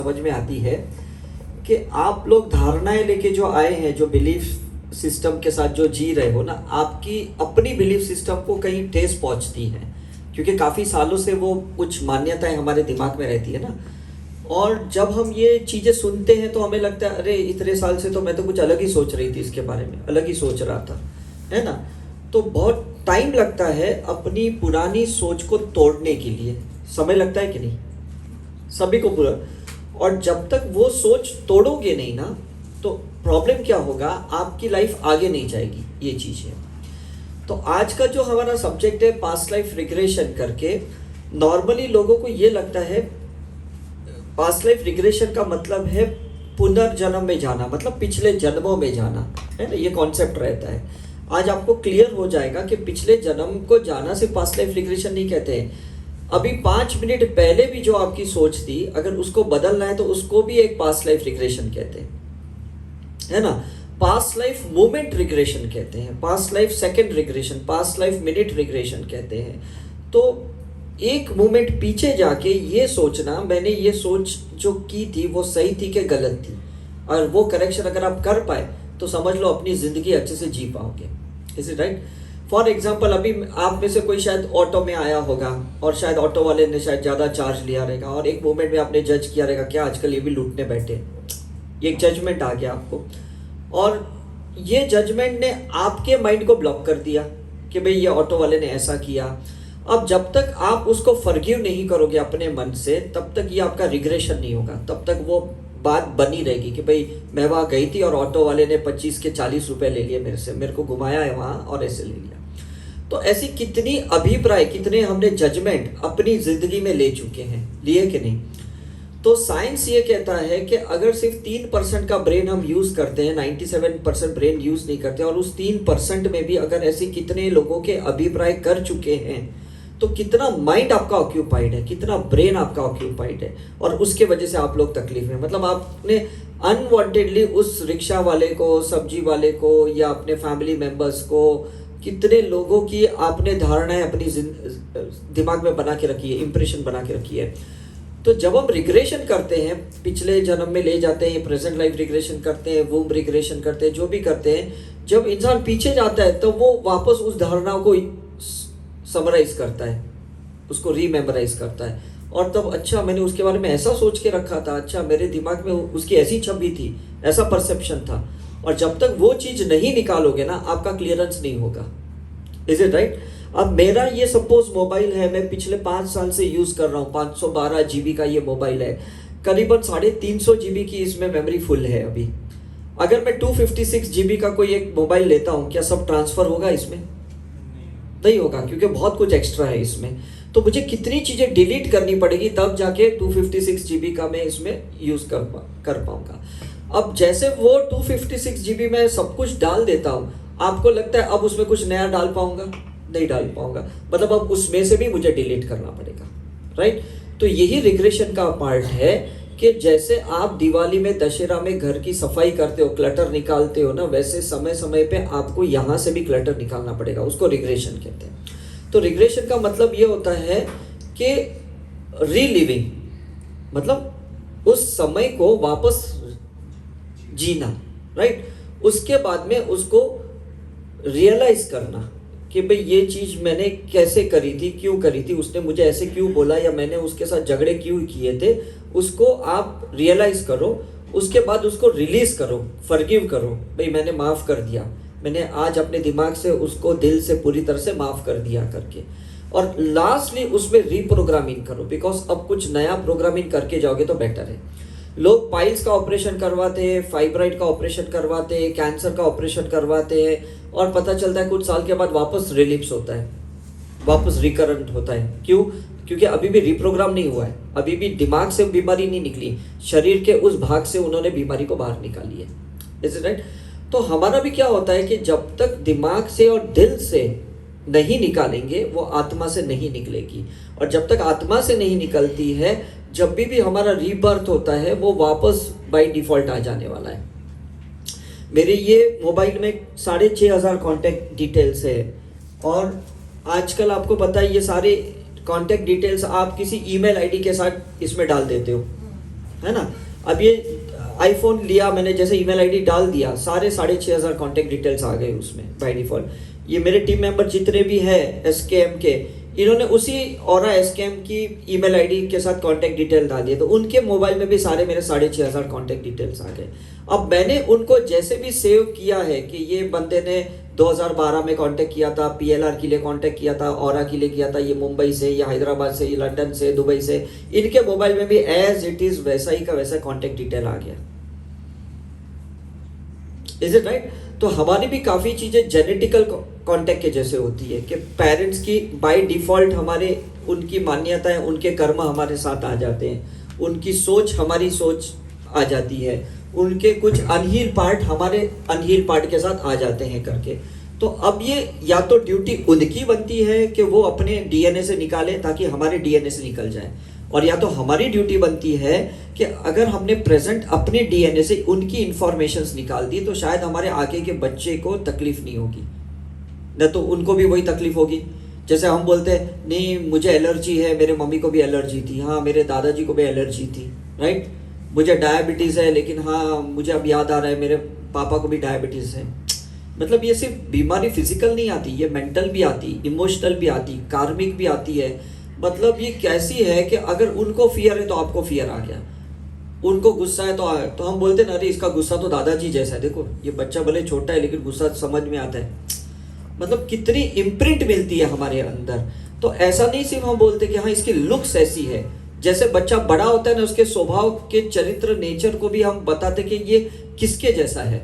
समझ में आती है कि आप लोग धारणाएं लेके जो आए हैं, जो बिलीफ सिस्टम के साथ जो जी रहे हो ना, आपकी अपनी बिलीफ सिस्टम को कहीं ठेस पहुंचती है, क्योंकि काफ़ी सालों से वो कुछ मान्यताएं हमारे दिमाग में रहती है ना। और जब हम ये चीज़ें सुनते हैं तो हमें लगता है अरे इतने साल से तो मैं तो कुछ अलग ही सोच रही थी, इसके बारे में अलग ही सोच रहा था, है ना। तो बहुत टाइम लगता है अपनी पुरानी सोच को तोड़ने के लिए, समय लगता है कि नहीं, सभी को पूरा। और जब तक वो सोच तोड़ोगे नहीं ना, तो प्रॉब्लम क्या होगा, आपकी लाइफ आगे नहीं जाएगी। ये चीज़ है। तो आज का जो हमारा सब्जेक्ट है पास्ट लाइफ रिग्रेशन करके, नॉर्मली लोगों को ये लगता है पास्ट लाइफ रिग्रेशन का मतलब है पुनर्जन्म में जाना, मतलब पिछले जन्मों में जाना, है ना। ये कॉन्सेप्ट रहता है। आज आपको क्लियर हो जाएगा कि पिछले जन्म को जाना से पास्ट लाइफ रिग्रेशन नहीं कहते हैं। अभी 5 मिनट पहले भी जो आपकी सोच थी, अगर उसको बदलना है तो उसको भी एक पास्ट लाइफ रिग्रेशन कहते हैं, है ना। पास्ट लाइफ मोमेंट रिग्रेशन कहते हैं, past life second regression, past life minute regression कहते हैं। तो एक मोमेंट पीछे जाके ये सोचना, मैंने ये सोच जो की थी वो सही थी कि गलत थी, और वो करेक्शन अगर आप कर पाए तो समझ लो अपनी ज़िंदगी अच्छे से जी पाओगे। Is it right? For example, अभी आप में से कोई शायद ऑटो में आया होगा और शायद ऑटो वाले ने शायद ज़्यादा चार्ज लिया रहेगा, और एक मोमेंट में आपने जज किया रहेगा क्या आजकल ये भी लूटने बैठे, ये एक जजमेंट आ गया आपको, और ये जजमेंट ने आपके माइंड को ब्लॉक कर दिया कि भाई ये ऑटो वाले ने ऐसा किया। अब जब तक आप उसको फॉरगिव नहीं करोगे अपने मन से, तब तक ये आपका रिग्रेशन नहीं होगा, तब तक वो बात बनी रहेगी कि भाई मैं वहाँ गई थी और ऑटो वाले ने 25 के 40 रुपए ले लिए मेरे से, मेरे को घुमाया है वहाँ और ऐसे ले लिया। तो ऐसी कितनी अभिप्राय, कितने हमने जजमेंट अपनी जिंदगी में ले चुके हैं, लिए कि नहीं। तो साइंस ये कहता है कि अगर सिर्फ 3% का ब्रेन हम यूज करते हैं, 97% ब्रेन यूज नहीं करते, और उस 3% में भी अगर ऐसे कितने लोगों के अभिप्राय कर चुके हैं, तो कितना माइंड आपका ऑक्यूपाइड है, कितना ब्रेन आपका ऑक्यूपाइड है, और उसके वजह से आप लोग तकलीफ में, मतलब आपने अनवांटेडली उस रिक्शा वाले को, सब्जी वाले को, या अपने फैमिली मेंबर्स को, कितने लोगों की आपने धारणाएं अपनी दिमाग में बना के रखी है, इंप्रेशन बना के रखी है। तो जब हम रिग्रेशन करते हैं, पिछले जन्म में ले जाते हैं, प्रेजेंट लाइफ रिग्रेशन करते हैं, वूम रिग्रेशन करते हैं, जो भी करते हैं, जब इंसान पीछे जाता है तो वो वापस उस धारणाओं को समराइज करता है, उसको रीमेमोराइज करता है, और तब अच्छा मैंने उसके बारे में ऐसा सोच के रखा था, अच्छा मेरे दिमाग में उसकी ऐसी छवि थी, ऐसा परसेप्शन था। और जब तक वो चीज़ नहीं निकालोगे ना, आपका क्लियरेंस नहीं होगा। Is it right? अब मेरा ये सपोज मोबाइल है, मैं पिछले 5 साल से यूज़ कर रहा हूँ, 512 GB का ये मोबाइल है, करीबन 350 GB की इसमें मेमोरी फुल है अभी। अगर मैं 256 GB का कोई एक मोबाइल लेता हूँ, क्या सब ट्रांसफ़र होगा इसमें? नहीं होगा, क्योंकि बहुत कुछ एक्स्ट्रा है इसमें। तो मुझे कितनी चीज़ें डिलीट करनी पड़ेगी, तब जाके 256 GB का मैं इसमें यूज़ कर पाऊँगा। अब जैसे वो 256 GB में सब कुछ डाल देता हूँ, आपको लगता है अब उसमें कुछ नया डाल पाऊंगा? नहीं डाल पाऊंगा, मतलब अब उसमें से भी मुझे डिलीट करना पड़ेगा, राइट। तो यही रिग्रेशन का पार्ट है कि जैसे आप दिवाली में, दशहरा में घर की सफाई करते हो, क्लटर निकालते हो ना, वैसे समय समय पे आपको यहाँ से भी क्लटर निकालना पड़ेगा, उसको रिग्रेशन कहते हैं। तो रिग्रेशन का मतलब ये होता है कि रीलिविंग, मतलब उस समय को वापस जीना, राइट। उसके बाद में उसको रियलाइज करना कि भाई ये चीज़ मैंने कैसे करी थी, क्यों करी थी, उसने मुझे ऐसे क्यों बोला, या मैंने उसके साथ झगड़े क्यों किए थे, उसको आप रियलाइज करो। उसके बाद उसको रिलीज करो, फॉरगिव करो, भाई मैंने माफ़ कर दिया, मैंने आज अपने दिमाग से उसको दिल से पूरी तरह से माफ़ कर दिया करके। और लास्टली उसमें रीप्रोग्रामिंग करो, बिकॉज अब कुछ नया प्रोग्रामिंग करके जाओगे तो बेटर है। लोग पाइल्स का ऑपरेशन करवाते हैं, फाइब्राइड का ऑपरेशन करवाते हैं, कैंसर का ऑपरेशन करवाते हैं, और पता चलता है कुछ साल के बाद वापस रिलिप्स होता है, वापस रिकरेंट होता है। क्यों? क्योंकि अभी भी रिप्रोग्राम नहीं हुआ है, अभी भी दिमाग से बीमारी नहीं निकली, शरीर के उस भाग से उन्होंने बीमारी को बाहर निकाली है। Is it right? तो हमारा भी क्या होता है कि जब तक दिमाग से और दिल से नहीं निकालेंगे, वो आत्मा से नहीं निकलेगी, और जब तक आत्मा से नहीं निकलती है, जब भी हमारा रीबर्थ होता है, वो वापस बाय डिफ़ॉल्ट आ जाने वाला है। मेरे ये मोबाइल में 6500 कॉन्टैक्ट डिटेल्स है, और आजकल आपको पता है ये सारे कॉन्टैक्ट डिटेल्स आप किसी ईमेल आईडी के साथ इसमें डाल देते हो, है ना। अब ये आईफोन लिया मैंने, जैसे ईमेल आईडी डाल दिया, सारे 6,500 कॉन्टेक्ट डिटेल्स आ गए उसमें बाय डिफ़ॉल्ट। ये मेरे टीम मेंबर जितने भी हैं एसकेएम के, इन्होंने उसी ऑरा एसकेएम की ईमेल आईडी के साथ कॉन्टेक्ट डिटेल डाल दिए, तो उनके मोबाइल में भी सारे मेरे 6,500 कॉन्टेक्ट डिटेल्स आ गए। अब मैंने उनको जैसे भी सेव किया है कि ये बंदे ने 2012 में कांटेक्ट किया था, पीएलआर के लिए कांटेक्ट किया था, ऑरा के लिए किया था, ये मुंबई से या हैदराबाद से, ये लंदन से, दुबई से, इनके मोबाइल में भी एज इट इज वैसा ही का वैसा कांटेक्ट डिटेल आ गया। Is it right? तो हमारी भी काफ़ी चीज़ें जेनेटिकल कांटेक्ट के जैसे होती है कि पेरेंट्स की बाय डिफ़ॉल्ट हमारे उनकी मान्यताएं, उनके कर्म हमारे साथ आ जाते हैं, उनकी सोच हमारी सोच आ जाती है, उनके कुछ अनहील पार्ट हमारे अनहील पार्ट के साथ आ जाते हैं करके। तो अब ये या तो ड्यूटी उनकी बनती है कि वो अपने डीएनए से निकाले ताकि हमारे डीएनए से निकल जाए, और या तो हमारी ड्यूटी बनती है कि अगर हमने प्रेजेंट अपने डीएनए से उनकी इंफॉर्मेशंस निकाल दी तो शायद हमारे आगे के बच्चे को तकलीफ नहीं होगी, न तो उनको भी वही तकलीफ होगी। जैसे हम बोलते हैं नहीं मुझे एलर्जी है, मेरे मम्मी को भी एलर्जी थी, हाँ मेरे दादाजी को भी एलर्जी थी, राइट। मुझे डायबिटीज़ है, लेकिन हाँ मुझे अब याद आ रहा है मेरे पापा को भी डायबिटीज़ है। मतलब ये सिर्फ बीमारी फिजिकल नहीं आती, ये मेंटल भी आती, इमोशनल भी आती, कार्मिक भी आती है। मतलब ये कैसी है कि अगर उनको फियर है तो आपको फियर आ गया, उनको गुस्सा है तो हम बोलते ना अरे इसका गुस्सा तो दादाजी जैसा है, देखो ये बच्चा भले छोटा है लेकिन गुस्सा समझ में आता है। मतलब कितनी इम्प्रिंट मिलती है हमारे अंदर। तो ऐसा नहीं सिर्फ हम बोलते कि हाँ इसकी लुक्स ऐसी है, जैसे बच्चा बड़ा होता है ना उसके स्वभाव के चरित्र नेचर को भी हम बताते कि ये किसके जैसा है।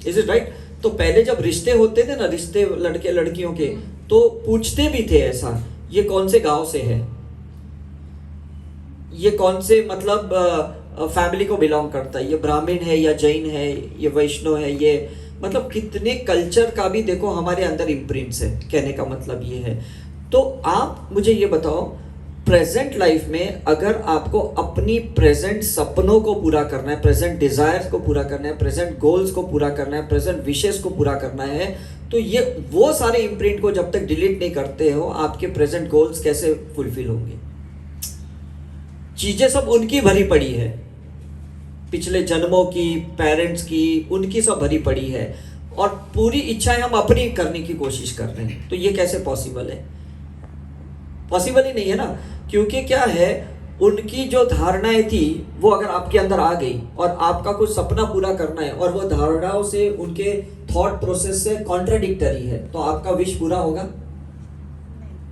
Is it right? तो पहले जब रिश्ते होते थे ना, रिश्ते लड़के लड़कियों के, तो पूछते भी थे ऐसा ये कौन से गांव से है, ये कौन से मतलब फैमिली को बिलोंग करता है, ये ब्राह्मण है या जैन है, ये वैष्णव है, ये मतलब कितने कल्चर का भी देखो हमारे अंदर इम्प्रिंट्स है। कहने का मतलब ये है। तो आप मुझे ये बताओ प्रेजेंट लाइफ में अगर आपको अपनी प्रेजेंट सपनों को पूरा करना है, प्रेजेंट डिजायर्स को पूरा करना है, प्रेजेंट गोल्स को पूरा करना है, प्रेजेंट विशेष को पूरा करना है, तो ये वो सारे इम्प्रिंट को जब तक डिलीट नहीं करते हो आपके प्रेजेंट गोल्स कैसे फुलफिल होंगे। चीजें सब उनकी भरी पड़ी है, पिछले जन्मों की, पेरेंट्स की, उनकी सब भरी पड़ी है, और पूरी इच्छाएं हम अपनी करने की कोशिश कर रहे हैं। तो ये कैसे पॉसिबल है? पॉसिबल ही नहीं है ना, क्योंकि क्या है उनकी जो धारणाएं थी वो अगर आपके अंदर आ गई और आपका कुछ सपना पूरा करना है और वो धारणाओं से, उनके थॉट प्रोसेस से कॉन्ट्राडिक्टरी है, तो आपका विश पूरा होगा?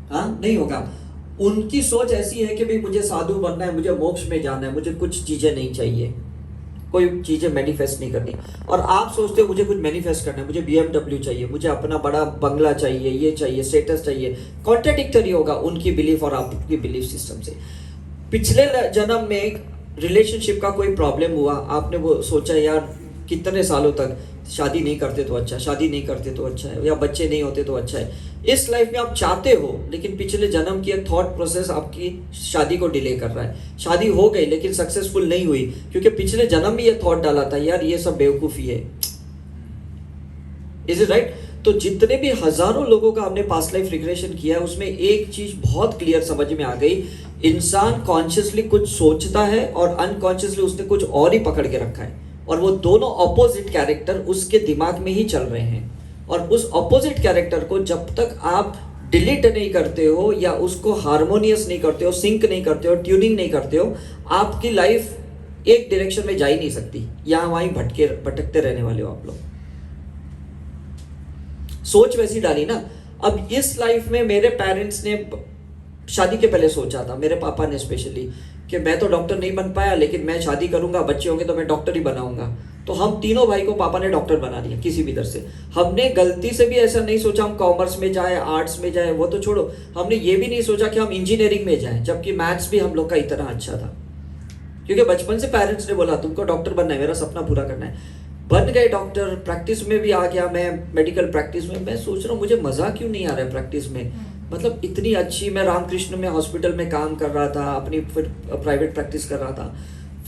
हाँ नहीं होगा। उनकी सोच ऐसी है कि भाई मुझे साधु बनना है, मुझे मोक्ष में जाना है, मुझे कुछ चीजें नहीं चाहिए, कोई चीजें मैनिफेस्ट नहीं करनी। और आप सोचते हो मुझे कुछ मैनिफेस्ट करना है, मुझे BMW चाहिए, मुझे अपना बड़ा बंगला चाहिए, ये चाहिए, स्टेटस चाहिए। कॉन्ट्राडिक्टरी होगा उनकी बिलीफ और आपकी बिलीफ सिस्टम से। पिछले जन्म में रिलेशनशिप का कोई प्रॉब्लम हुआ, आपने वो सोचा यार कितने सालों तक शादी नहीं करते तो अच्छा, शादी नहीं करते तो अच्छा है, या बच्चे नहीं होते तो अच्छा है। इस लाइफ में आप चाहते हो लेकिन पिछले जन्म की एक थॉट प्रोसेस आपकी शादी को डिले कर रहा है। शादी हो गई लेकिन सक्सेसफुल नहीं हुई क्योंकि पिछले जन्म में ये थॉट डाला था यार ये सब बेवकूफ़ी है। Is it right? तो जितने भी हजारों लोगों का हमने पास्ट लाइफ रिग्रेशन किया है उसमें एक चीज बहुत क्लियर समझ में आ गई, इंसान कॉन्शियसली कुछ सोचता है और अनकॉन्शियसली उसने कुछ और ही पकड़ के रखा है, और वो दोनों ऑपोजिट कैरेक्टर उसके दिमाग में ही चल रहे हैं। और उस ऑपोजिट कैरेक्टर को जब तक आप डिलीट नहीं करते हो या उसको हार्मोनियस नहीं करते हो, सिंक नहीं करते हो, ट्यूनिंग नहीं करते हो, आपकी लाइफ एक डायरेक्शन में जा ही नहीं सकती, यहाँ वहीं भटकते रहने वाले हो आप लोग। सोच वैसी डाली ना। अब इस लाइफ में मेरे पेरेंट्स ने शादी के पहले सोचा था, मेरे पापा ने स्पेशली, कि मैं तो डॉक्टर नहीं बन पाया लेकिन मैं शादी करूंगा, बच्चे होंगे तो मैं डॉक्टर ही बनाऊंगा। तो हम तीनों भाई को पापा ने डॉक्टर बना दिया किसी भी तरह से। हमने गलती से भी ऐसा नहीं सोचा हम कॉमर्स में जाए, आर्ट्स में जाए, वो तो छोड़ो, हमने ये भी नहीं सोचा कि हम इंजीनियरिंग में जाएं, जबकि मैथ्स भी हम लोग का इतना अच्छा था। क्योंकि बचपन से पेरेंट्स ने बोला तुमको डॉक्टर बनना है, मेरा सपना पूरा करना है। बन गए डॉक्टर, प्रैक्टिस में भी आ गया मैं, मेडिकल प्रैक्टिस में। मैं सोच रहा हूँ मुझे मज़ा क्यों नहीं आ रहा है प्रैक्टिस में, मतलब इतनी अच्छी, मैं रामकृष्ण में हॉस्पिटल में काम कर रहा था, अपनी फिर प्राइवेट प्रैक्टिस कर रहा था।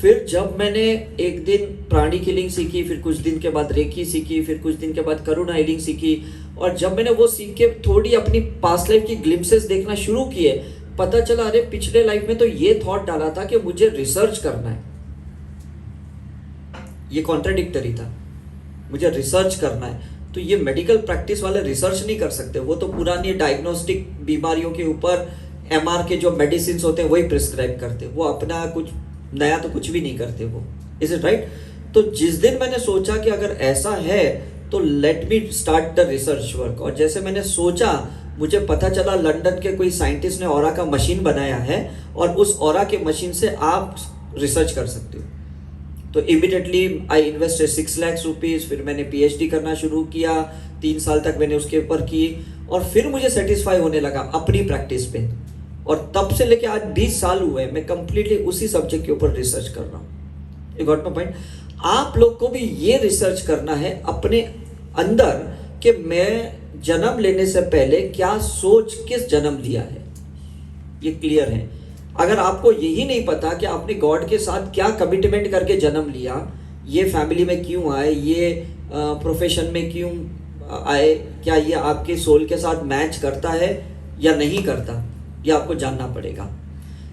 फिर जब मैंने एक दिन प्राणी किलिंग सीखी, फिर कुछ दिन के बाद रेकी सीखी, फिर कुछ दिन के बाद करुणा हीलिंग सीखी, और जब मैंने वो सीख के थोड़ी अपनी पास्ट लाइफ की ग्लिम्सेस देखना शुरू किए, पता चला अरे पिछले लाइफ में तो ये थॉट डाला था कि मुझे रिसर्च करना है, ये कॉन्ट्राडिक्टरी था, मुझे रिसर्च करना है। तो ये मेडिकल प्रैक्टिस वाले रिसर्च नहीं कर सकते, वो तो पुरानी डायग्नोस्टिक बीमारियों के ऊपर एमआर के जो मेडिसिन होते हैं वही प्रिस्क्राइब करते, वो अपना कुछ नया तो कुछ भी नहीं करते वो। Is it right? तो जिस दिन मैंने सोचा कि अगर ऐसा है तो let me start the research work, और जैसे मैंने सोचा मुझे पता चला लंदन के कोई साइंटिस्ट ने ऑरा का मशीन बनाया है और उस ऑरा के मशीन से आप रिसर्च कर सकते हो। तो immediately I invested 6 lakh rupees, फिर मैंने पीएचडी करना शुरू किया, 3 साल तक मैंने उसके ऊपर की, और फिर मुझे सेटिस्फाई होने लगा अपनी प्रैक्टिस पे। और तब से लेके आज 20 साल हुए मैं कंप्लीटली उसी सब्जेक्ट के ऊपर रिसर्च कर रहा हूँ। You got my point? आप लोग को भी ये रिसर्च करना है अपने अंदर कि मैं जन्म लेने से पहले क्या सोच किस जन्म लिया है, ये क्लियर है। अगर आपको यही नहीं पता कि आपने गॉड के साथ क्या कमिटमेंट करके जन्म लिया, ये फैमिली में क्यों आए, ये प्रोफेशन में क्यों आए, क्या ये आपके सोल के साथ मैच करता है या नहीं करता, ये आपको जानना पड़ेगा।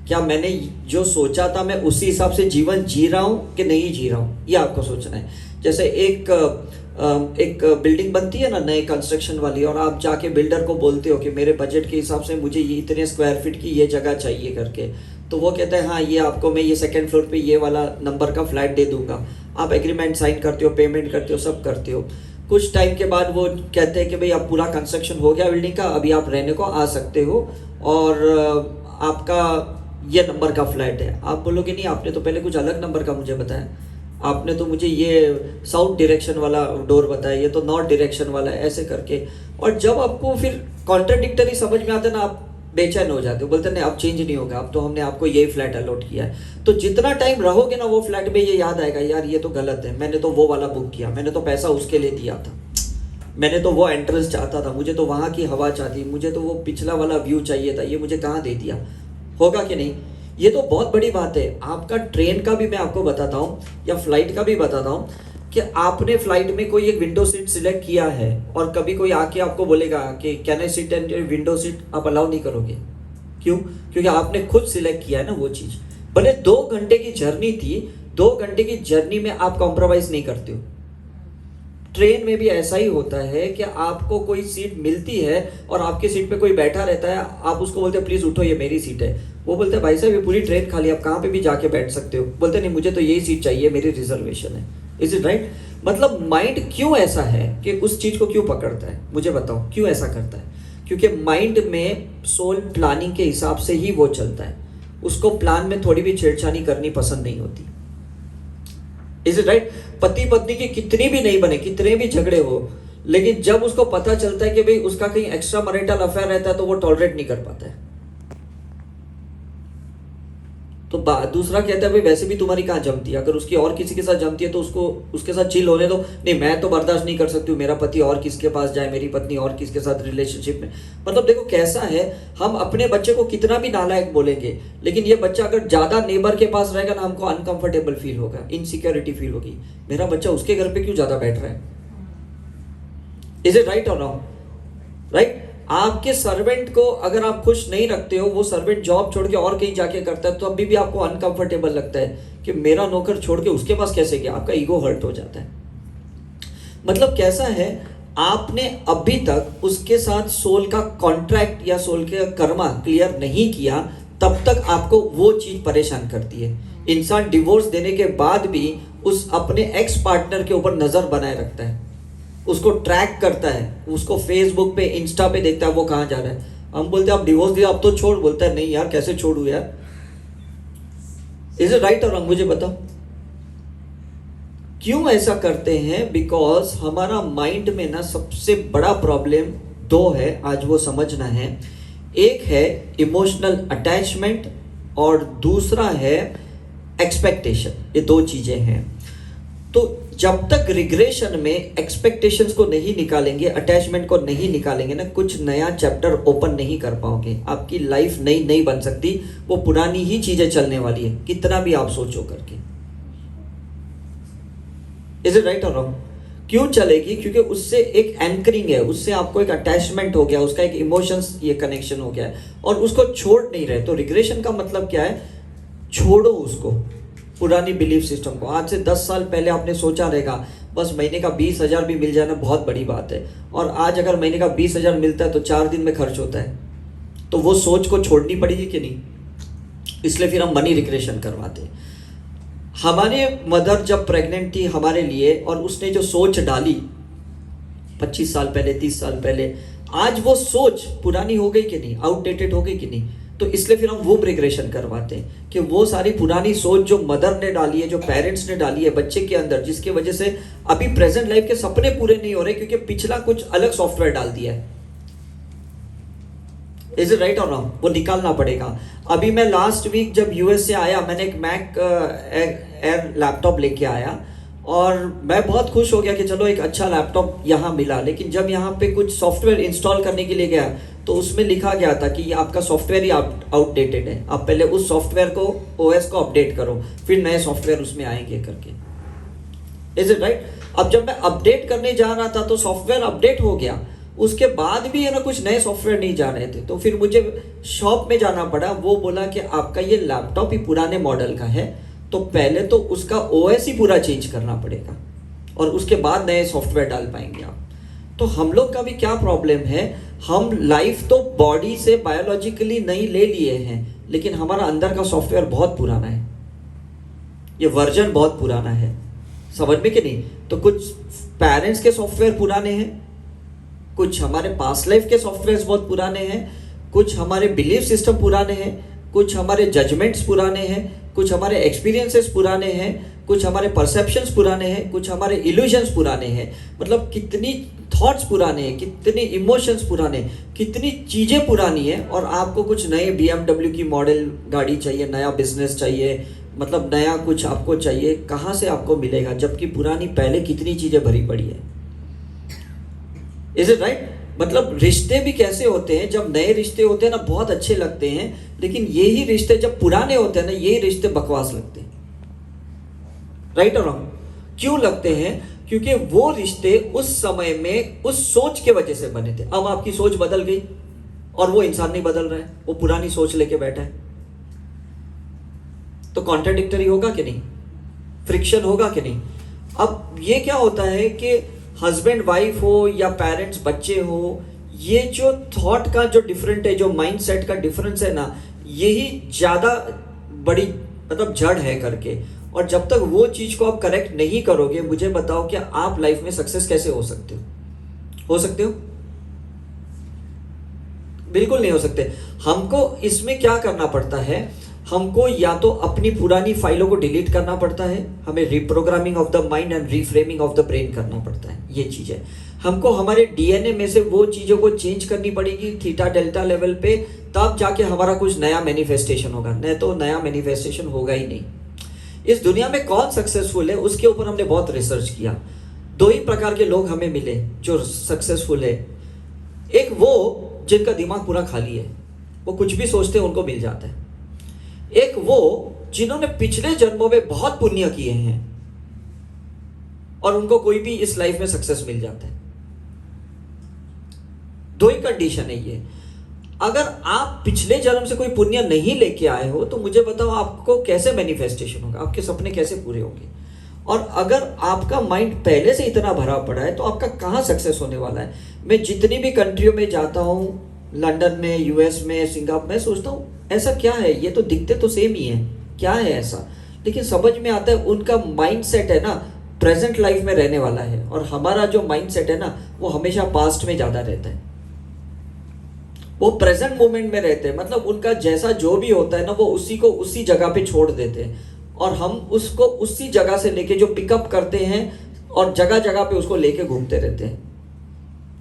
क्या मैंने जो सोचा था मैं उसी हिसाब से जीवन जी रहा हूँ कि नहीं जी रहा हूँ, ये आपको सोचना है। जैसे एक बिल्डिंग बनती है ना नए कंस्ट्रक्शन वाली, और आप जाके बिल्डर को बोलते हो कि मेरे बजट के हिसाब से मुझे ये इतने स्क्वायर फीट की ये जगह चाहिए करके, तो वो कहता है हाँ ये आपको मैं ये 2nd फ्लोर पे ये वाला नंबर का फ्लैट दे दूंगा। आप एग्रीमेंट साइन करते हो, पेमेंट करते हो, सब करते हो। कुछ टाइम के बाद वो कहते हैं कि भाई अब पूरा कंस्ट्रक्शन हो गया बिल्डिंग का, अभी आप रहने को आ सकते हो और आपका ये नंबर का फ्लैट है। आप बोलोगे नहीं, आपने तो पहले कुछ अलग नंबर का मुझे बताया, आपने तो मुझे ये साउथ डायरेक्शन वाला डोर बताया, ये तो नॉर्थ डायरेक्शन वाला है, ऐसे करके। और जब आपको फिर कॉन्ट्राडिक्टरी समझ में आता है ना, आप बेचैन हो जाते हो, बोलते नहीं अब चेंज नहीं होगा, अब तो हमने आपको यही फ्लैट अलॉट किया है। तो जितना टाइम रहोगे ना वो फ्लैट में, ये याद आएगा यार ये तो गलत है, मैंने तो वो वाला बुक किया, मैंने तो पैसा उसके लिए दिया था, मैंने तो वो एंट्रेंस चाहता था, मुझे तो वहाँ की हवा चाहती, मुझे तो वो पिछला वाला व्यू चाहिए था, ये मुझे कहाँ दे दिया। होगा कि नहीं? ये तो बहुत बड़ी बात है। आपका ट्रेन का भी मैं आपको बताता हूँ या फ्लाइट का भी बताता हूँ कि आपने फ्लाइट में कोई एक विंडो सीट सिलेक्ट किया है और कभी कोई आके आपको बोलेगा कि can I sit and window seat, आप अलाउ नहीं करोगे। क्यों? क्योंकि आपने खुद सिलेक्ट किया है ना वो चीज़। भले 2 घंटे की जर्नी थी, 2 घंटे की जर्नी में आप कॉम्प्रोमाइज़ नहीं करते हो। ट्रेन में भी ऐसा ही होता है कि आपको कोई सीट मिलती है और आपकी सीट पे कोई बैठा रहता है, आप उसको बोलते हैं प्लीज़ उठो ये मेरी सीट है, वो बोलते हैं भाई साहब ये पूरी ट्रेन खाली, आप कहाँ पे भी जाके बैठ सकते हो। बोलते नहीं मुझे तो यही सीट चाहिए, मेरी रिजर्वेशन है। Is it right? मतलब माइंड क्यों ऐसा है कि उस चीज़ को क्यों पकड़ता है, मुझे बताओ क्यों ऐसा करता है? क्योंकि माइंड में सोल प्लानिंग के हिसाब से ही वो चलता है, उसको प्लान में थोड़ी भी छेड़छाड़ी करनी पसंद नहीं होती। Is it right? पति पत्नी की कितनी भी नहीं बने, कितने भी झगड़े हो, लेकिन जब उसको पता चलता है कि भाई उसका कहीं एक्स्ट्रा मैरिटल अफेयर रहता है तो वो टॉलरेट नहीं कर पाता है। तो दूसरा कहता है भाई वैसे भी तुम्हारी कहाँ जमती है, अगर उसकी और किसी के साथ जमती है तो उसको उसके साथ चिल होने दो। नहीं मैं तो बर्दाश्त नहीं कर सकती हूँ, मेरा पति और किसके पास जाए, मेरी पत्नी और किसके साथ रिलेशनशिप में। मतलब देखो कैसा है, हम अपने बच्चे को कितना भी नालायक बोलेंगे, लेकिन ये बच्चा अगर ज्यादा नेबर के पास रहेगा ना, हमको अनकंफर्टेबल फील होगा, इनसिक्योरिटी फील होगी, मेरा बच्चा उसके घर पे क्यों ज्यादा बैठ रहा है। इज इट राइट और रॉन्ग? राइट? आपके सर्वेंट को अगर आप खुश नहीं रखते हो, वो सर्वेंट जॉब छोड़ के और कहीं जाके करता है, तो अभी भी आपको अनकंफर्टेबल लगता है कि मेरा नौकर छोड़ के उसके पास कैसे गया, आपका ईगो हर्ट हो जाता है। मतलब कैसा है, आपने अभी तक उसके साथ सोल का कॉन्ट्रैक्ट या सोल के कर्मा क्लियर नहीं किया, तब तक आपको वो चीज परेशान करती है। इंसान डिवोर्स देने के बाद भी उस अपने एक्स पार्टनर के ऊपर नजर बनाए रखता है, उसको ट्रैक करता है, उसको फेसबुक पे इंस्टा पे देखता है वो कहाँ जा रहा है। हम बोलते हैं आप डिवोर्स दिया अब तो छोड़, बोलता है नहीं यार कैसे छोड़ू यार। इज इट राइट और रॉन्ग, मुझे बताओ क्यों ऐसा करते हैं? बिकॉज हमारा माइंड में ना सबसे बड़ा प्रॉब्लम 2 है, आज वो समझना है। एक है इमोशनल अटैचमेंट और दूसरा है एक्सपेक्टेशन। ये 2 चीजें हैं। तो जब तक रिग्रेशन में एक्सपेक्टेशंस को नहीं निकालेंगे, अटैचमेंट को नहीं निकालेंगे ना, कुछ नया चैप्टर ओपन नहीं कर पाओगे। आपकी लाइफ नई नहीं बन सकती, वो पुरानी ही चीजें चलने वाली है, कितना भी आप सोचो करके। इज इट राइट और रॉन्ग? क्यों चलेगी? क्योंकि उससे एक एंकरिंग है, उससे आपको एक अटैचमेंट हो गया, उसका एक इमोशंस ये कनेक्शन हो गया है और उसको छोड़ नहीं रहे। तो रिग्रेशन का मतलब क्या है? छोड़ो उसको, पुरानी बिलीफ सिस्टम को। आज से 10 साल पहले आपने सोचा रहेगा बस महीने का 20,000 भी मिल जाना बहुत बड़ी बात है, और आज अगर महीने का 20,000 मिलता है तो 4 दिन में खर्च होता है, तो वो सोच को छोड़नी पड़ेगी कि नहीं? इसलिए फिर हम मनी रिग्रेशन करवाते हैं। हमारे मदर जब प्रेग्नेंट थी हमारे लिए, और उसने जो सोच डाली 25 साल पहले, 30 साल पहले, आज वो सोच पुरानी हो गई कि नहीं, आउटडेटेड हो गई कि नहीं? तो इसलिए फिर हम वूम्ब रिग्रेशन करवाते हैं कि वो सारी पुरानी सोच जो मदर ने डाली है, जो पेरेंट्स ने डाली है बच्चे के अंदर, जिसकी वजह से अभी प्रेजेंट लाइफ के सपने पूरे नहीं हो रहे क्योंकि पिछला कुछ अलग सॉफ्टवेयर डाल दिया है। इज इट राइट और रॉन्ग? वो निकालना पड़ेगा। अभी मैं लास्ट वीक जब यूएस से आया, मैंने एक मैक एयर लैपटॉप लेके आया, और मैं बहुत खुश हो गया कि चलो एक अच्छा लैपटॉप यहाँ मिला। लेकिन जब यहाँ पे कुछ सॉफ्टवेयर इंस्टॉल करने के लिए गया तो उसमें लिखा गया था कि ये आपका सॉफ्टवेयर ही आउटडेटेड है, आप पहले उस सॉफ्टवेयर को, ओएस को अपडेट करो, फिर नए सॉफ्टवेयर उसमें आएंगे करके। Is it right? अब जब मैं अपडेट करने जा रहा था तो सॉफ्टवेयर अपडेट हो गया, उसके बाद भी है ना कुछ नए सॉफ्टवेयर नहीं जा रहे थे, तो फिर मुझे शॉप में जाना पड़ा। वो बोला कि आपका ये लैपटॉप ही पुराने मॉडल का है, तो पहले तो उसका ओएस ही पूरा चेंज करना पड़ेगा और उसके बाद नए सॉफ्टवेयर डाल पाएंगे आप। तो हम लोग का भी क्या प्रॉब्लम है, हम लाइफ तो बॉडी से बायोलॉजिकली नहीं ले लिए हैं, लेकिन हमारा अंदर का सॉफ्टवेयर बहुत पुराना है, ये वर्जन बहुत पुराना है। समझ में कि नहीं? तो कुछ पेरेंट्स के सॉफ्टवेयर पुराने हैं, कुछ हमारे पास्ट लाइफ के सॉफ्टवेयर बहुत पुराने हैं, कुछ हमारे बिलीफ सिस्टम पुराने हैं, कुछ हमारे जजमेंट्स पुराने हैं, कुछ हमारे एक्सपीरियंसेस पुराने हैं, कुछ हमारे परसेप्शंस पुराने हैं, कुछ हमारे इल्यूजन्स पुराने हैं। मतलब कितनी थॉट्स पुराने हैं, कितनी इमोशंस पुराने, कितनी चीज़ें पुरानी हैं। और आपको कुछ नए BMW की मॉडल गाड़ी चाहिए, नया बिजनेस चाहिए, मतलब नया कुछ आपको चाहिए, कहाँ से आपको मिलेगा? जबकि पुरानी पहले कितनी चीज़ें भरी पड़ी है। Is it right? मतलब रिश्ते भी कैसे होते हैं, जब नए रिश्ते होते हैं ना बहुत अच्छे लगते हैं, लेकिन यही रिश्ते जब पुराने होते हैं ना, यही रिश्ते बकवास लगते हैं। राइट और रॉन्ग? क्यों लगते हैं? क्योंकि वो रिश्ते उस समय में उस सोच के वजह से बने थे। अब आपकी सोच बदल गई और वो इंसान नहीं बदल रहा है, वो पुरानी सोच लेके बैठा है, तो कॉन्ट्राडिक्टरी होगा कि नहीं? फ्रिक्शन होगा कि नहीं? अब ये क्या होता है कि हस्बैंड वाइफ हो या पेरेंट्स बच्चे हो, ये जो थॉट का जो डिफरेंट है, जो माइंडसेट का डिफरेंस है ना, यही ज़्यादा बड़ी मतलब जड़ है करके। और जब तक वो चीज़ को आप करेक्ट नहीं करोगे, मुझे बताओ कि आप लाइफ में सक्सेस कैसे हो सकते हो? हो सकते हो? बिल्कुल नहीं हो सकते। हमको इसमें क्या करना पड़ता है, हमको या तो अपनी पुरानी फाइलों को डिलीट करना पड़ता है, हमें reprogramming of the mind and reframing of the brain करना पड़ता है। ये चीज़ है, हमको हमारे डीएनए में से वो चीज़ों को चेंज करनी पड़ेगी थीटा डेल्टा लेवल पे, तब जाके हमारा कुछ नया मैनिफेस्टेशन होगा, नहीं तो नया मैनिफेस्टेशन होगा ही नहीं। इस दुनिया में कौन सक्सेसफुल है उसके ऊपर हमने बहुत रिसर्च किया। 2 ही प्रकार के लोग हमें मिले जो सक्सेसफुल है। एक वो जिनका दिमाग पूरा खाली है, वो कुछ भी सोचते हैं उनको मिल जाता है। एक वो जिन्होंने पिछले जन्मों में बहुत पुण्य किए हैं और उनको कोई भी इस लाइफ में सक्सेस मिल जाता है। 2 ही कंडीशन है ये। अगर आप पिछले जन्म से कोई पुण्य नहीं लेके आए हो तो मुझे बताओ आपको कैसे मैनिफेस्टेशन होगा, आपके सपने कैसे पूरे होंगे? और अगर आपका माइंड पहले से इतना भरा पड़ा है तो आपका कहाँ सक्सेस होने वाला है? मैं जितनी भी कंट्रियों में जाता हूँ, लंदन में, यूएस में, सिंगापुर में, सोचता हूँ ऐसा क्या है, ये तो दिखते तो सेम ही है, क्या है ऐसा? लेकिन समझ में आता है उनका माइंड सेट है ना प्रेजेंट लाइफ में रहने वाला है, और हमारा जो माइंड सेट है ना वो हमेशा पास्ट में ज़्यादा रहता है। वो प्रेजेंट मोमेंट में रहते हैं, मतलब उनका जैसा जो भी होता है ना वो उसी को उसी जगह पे छोड़ देते हैं, और हम उसको उसी जगह से लेके जो पिकअप करते हैं और जगह जगह पे उसको लेके घूमते रहते हैं।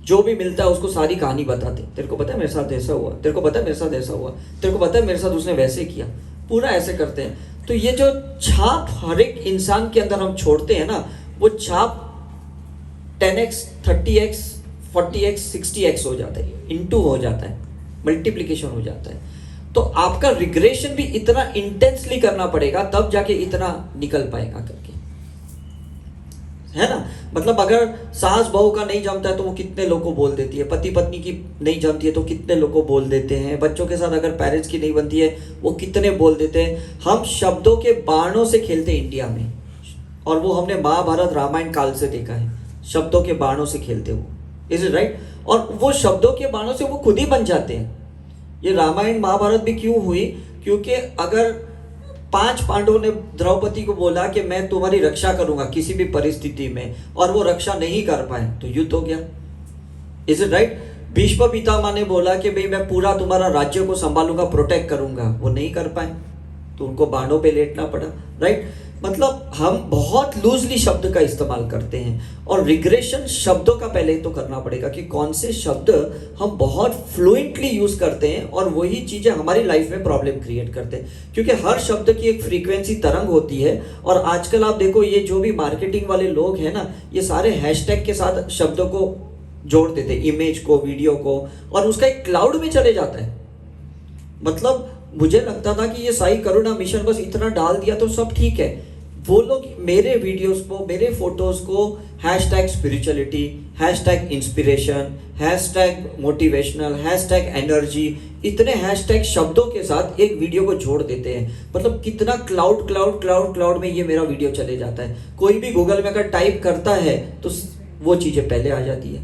जो भी मिलता है उसको सारी कहानी बताते, तेरे को पता है मेरे साथ ऐसा हुआ, तेरे को पता है मेरे साथ ऐसा हुआ, तेरे को पता है मेरे साथ उसने वैसे किया, पूरा ऐसे करते हैं। तो ये जो छाप हर एक इंसान के अंदर हम छोड़ते हैं ना, वो छाप 10x 30x 40x 60x हो जाता है, इंटू हो जाता है, मल्टीप्लिकेशन हो जाता है। तो आपका रिग्रेशन भी इतना इंटेंसली करना पड़ेगा तब जाके इतना निकल पाएगा करके। है ना। मतलब अगर सास बहू का नहीं जमता है तो वो कितने लोग को बोल देती है, पति पत्नी की नहीं जमती है तो कितने लोग को बोल देते हैं, बच्चों के साथ अगर पेरेंट्स की नहीं बनती है वो कितने बोल देते हैं। हम शब्दों के बाणों से खेलते हैं इंडिया में, और वो हमने महाभारत रामायण काल से देखा है, शब्दों के बाणों से खेलते वो, इज इट राइट। और वो शब्दों के बाणों से वो खुद ही बन जाते हैं। ये रामायण महाभारत भी क्यों हुई, क्योंकि अगर 5 पांडवों ने द्रौपदी को बोला कि मैं तुम्हारी रक्षा करूंगा किसी भी परिस्थिति में, और वो रक्षा नहीं कर पाए तो युद्ध हो गया, is it right. Bhishma Pitamah ने बोला कि भाई मैं पूरा तुम्हारा राज्य को संभालूंगा, प्रोटेक्ट करूंगा, वो नहीं कर पाए तो उनको बाणों पे लेटना पड़ा, राइट। मतलब हम बहुत लूजली शब्द का इस्तेमाल करते हैं, और रिग्रेशन शब्दों का पहले तो करना पड़ेगा कि कौन से शब्द हम बहुत फ्लुएंटली यूज करते हैं और वही चीजें हमारी लाइफ में प्रॉब्लम क्रिएट करते हैं, क्योंकि हर शब्द की एक फ्रीक्वेंसी तरंग होती है। और आजकल आप देखो ये जो भी मार्केटिंग वाले लोग हैं ना, ये सारे हैशटैग के साथ शब्दों को जोड़ देते, इमेज को, वीडियो को, और उसका एक क्लाउड में चले जाता है। मतलब मुझे लगता था कि ये साई करुणा मिशन बस इतना डाल दिया तो सब ठीक है। वो लोग मेरे वीडियोस को, मेरे फोटोज को hashtag spirituality, hashtag inspiration, hashtag motivational, hashtag energy, इतने हैशटैग शब्दों के साथ एक वीडियो को जोड़ देते हैं। मतलब कितना क्लाउड क्लाउड क्लाउड क्लाउड में ये मेरा वीडियो चले जाता है। कोई भी गूगल में अगर टाइप करता है तो वो चीजें पहले आ जाती है,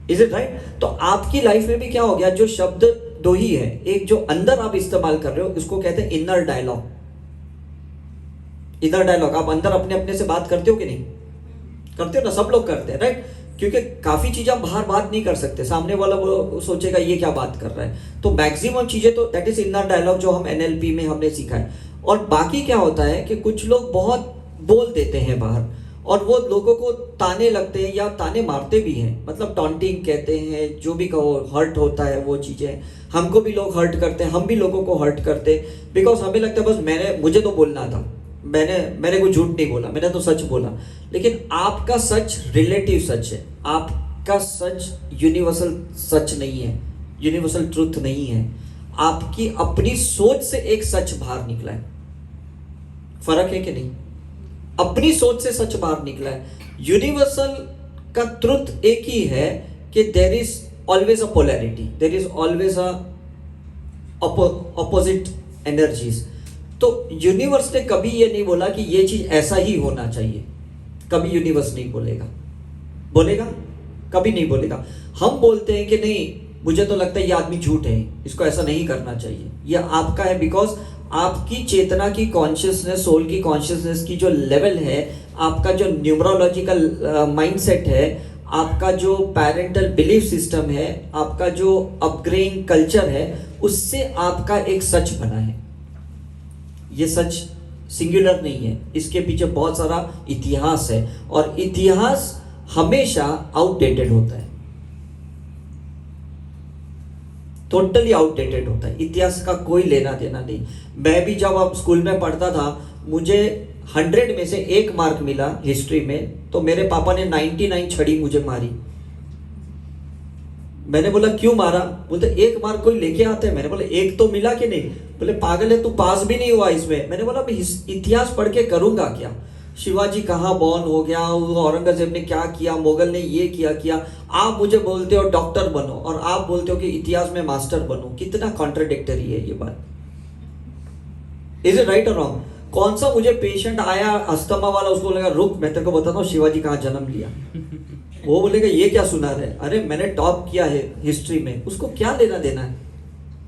इज इट राइट। तो आपकी लाइफ में भी क्या हो गया, जो शब्द दो ही है, एक जो अंदर आप इस्तेमाल कर रहे हो इसको कहते हैं इनर डायलॉग। इनर डायलॉग, आप अंदर अपने अपने से बात करते हो कि नहीं करते हो ना, सब लोग करते हैं, राइट। क्योंकि काफी चीजें हम बाहर बात नहीं कर सकते, सामने वाला वो सोचेगा ये क्या बात कर रहा है, तो मैक्सिमम चीजें तो दैट इज इनर डायलॉग जो हम एनएलपी में हमने सीखा है। और बाकी क्या होता है कि कुछ लोग बहुत बोल देते हैं बाहर, और वो लोगों को ताने लगते हैं या ताने मारते भी हैं, मतलब टॉन्टिंग कहते हैं, जो भी कहो, हर्ट होता है वो चीजें। हमको भी लोग हर्ट करते हैं, हम भी लोगों को हर्ट करते हैं, बिकॉज हमें लगता है बस मुझे तो बोलना था, मैंने कोई झूठ नहीं बोला, मैंने तो सच बोला। लेकिन आपका सच रिलेटिव सच है, आपका सच यूनिवर्सल सच नहीं है, यूनिवर्सल ट्रुथ नहीं है। आपकी अपनी सोच से एक सच बाहर निकला है, फर्क है कि नहीं। अपनी सोच से सच बाहर निकला है। यूनिवर्सल का ट्रुथ एक ही है कि there is always a polarity, there is always a opposite energies. तो यूनिवर्स ने कभी ये नहीं बोला कि ये चीज ऐसा ही होना चाहिए, कभी यूनिवर्स नहीं बोलेगा, कभी नहीं बोलेगा। हम बोलते हैं कि नहीं, मुझे तो लगता है ये आदमी झूठ है, इसको ऐसा नहीं करना चाहिए। ये आपका है, बिकॉज आपकी चेतना की कॉन्शियसनेस, सोल की कॉन्शियसनेस की जो लेवल है, आपका जो न्यूमरोलॉजिकल माइंडसेट है, आपका जो पेरेंटल बिलीफ सिस्टम है, आपका जो अपग्रेडिंग कल्चर है, उससे आपका एक सच बना है। ये सच सिंगुलर नहीं है, इसके पीछे बहुत सारा इतिहास है, और इतिहास हमेशा आउटडेटेड होता है, टोटली आउटडेटेड होता है। इतिहास का कोई लेना देना नहीं। मैं भी जब अब स्कूल में पढ़ता था, मुझे 100 में से 1 मार्क मिला हिस्ट्री में, तो मेरे पापा ने 99 छड़ी मुझे मारी। मैंने बोला क्यों मारा, बोलते 1 मार्क कोई लेके आता है। मैंने बोला 1 तो मिला कि नहीं, बोले पागल है तू, पास भी नहीं हुआ इसमें। मैंने बोला इतिहास पढ़ के करूंगा क्या, शिवाजी कहाँ बॉर्न हो गया, औरंगजेब ने क्या किया, मुगल ने ये किया। आप मुझे बोलते हो डॉक्टर बनो, और आप बोलते हो कि इतिहास में मास्टर बनो। कितना कॉन्ट्राडिक्टरी है ये बात, इज इट राइट और रॉन्ग। कौन सा मुझे पेशेंट आया अस्थमा वाला, उसको बोलेगा रुक मैं तेरे को बताता हूँ शिवाजी कहाँ जन्म लिया, वो बोलेगा ये क्या सुना रहे, अरे मैंने टॉप किया है हिस्ट्री में, उसको क्या लेना देना है,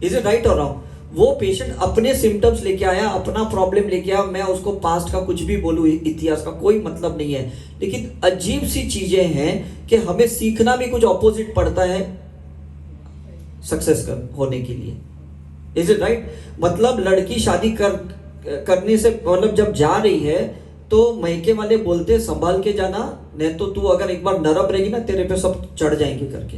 इज इट राइट और रॉन्ग। वो पेशेंट अपने सिम्टम्स लेके आया, अपना प्रॉब्लम लेके आया, मैं उसको पास्ट का कुछ भी बोलूं, इतिहास का कोई मतलब नहीं है। लेकिन अजीब सी चीजें हैं कि हमें सीखना भी कुछ ऑपोजिट पड़ता है सक्सेस होने के लिए, इज इट राइट। मतलब लड़की शादी करने से मतलब जब जा रही है तो मैके वाले बोलते संभाल के जाना, नहीं तो तू अगर एक बार नरम रहेगी ना तेरे पे सब चढ़ जाएंगे करके,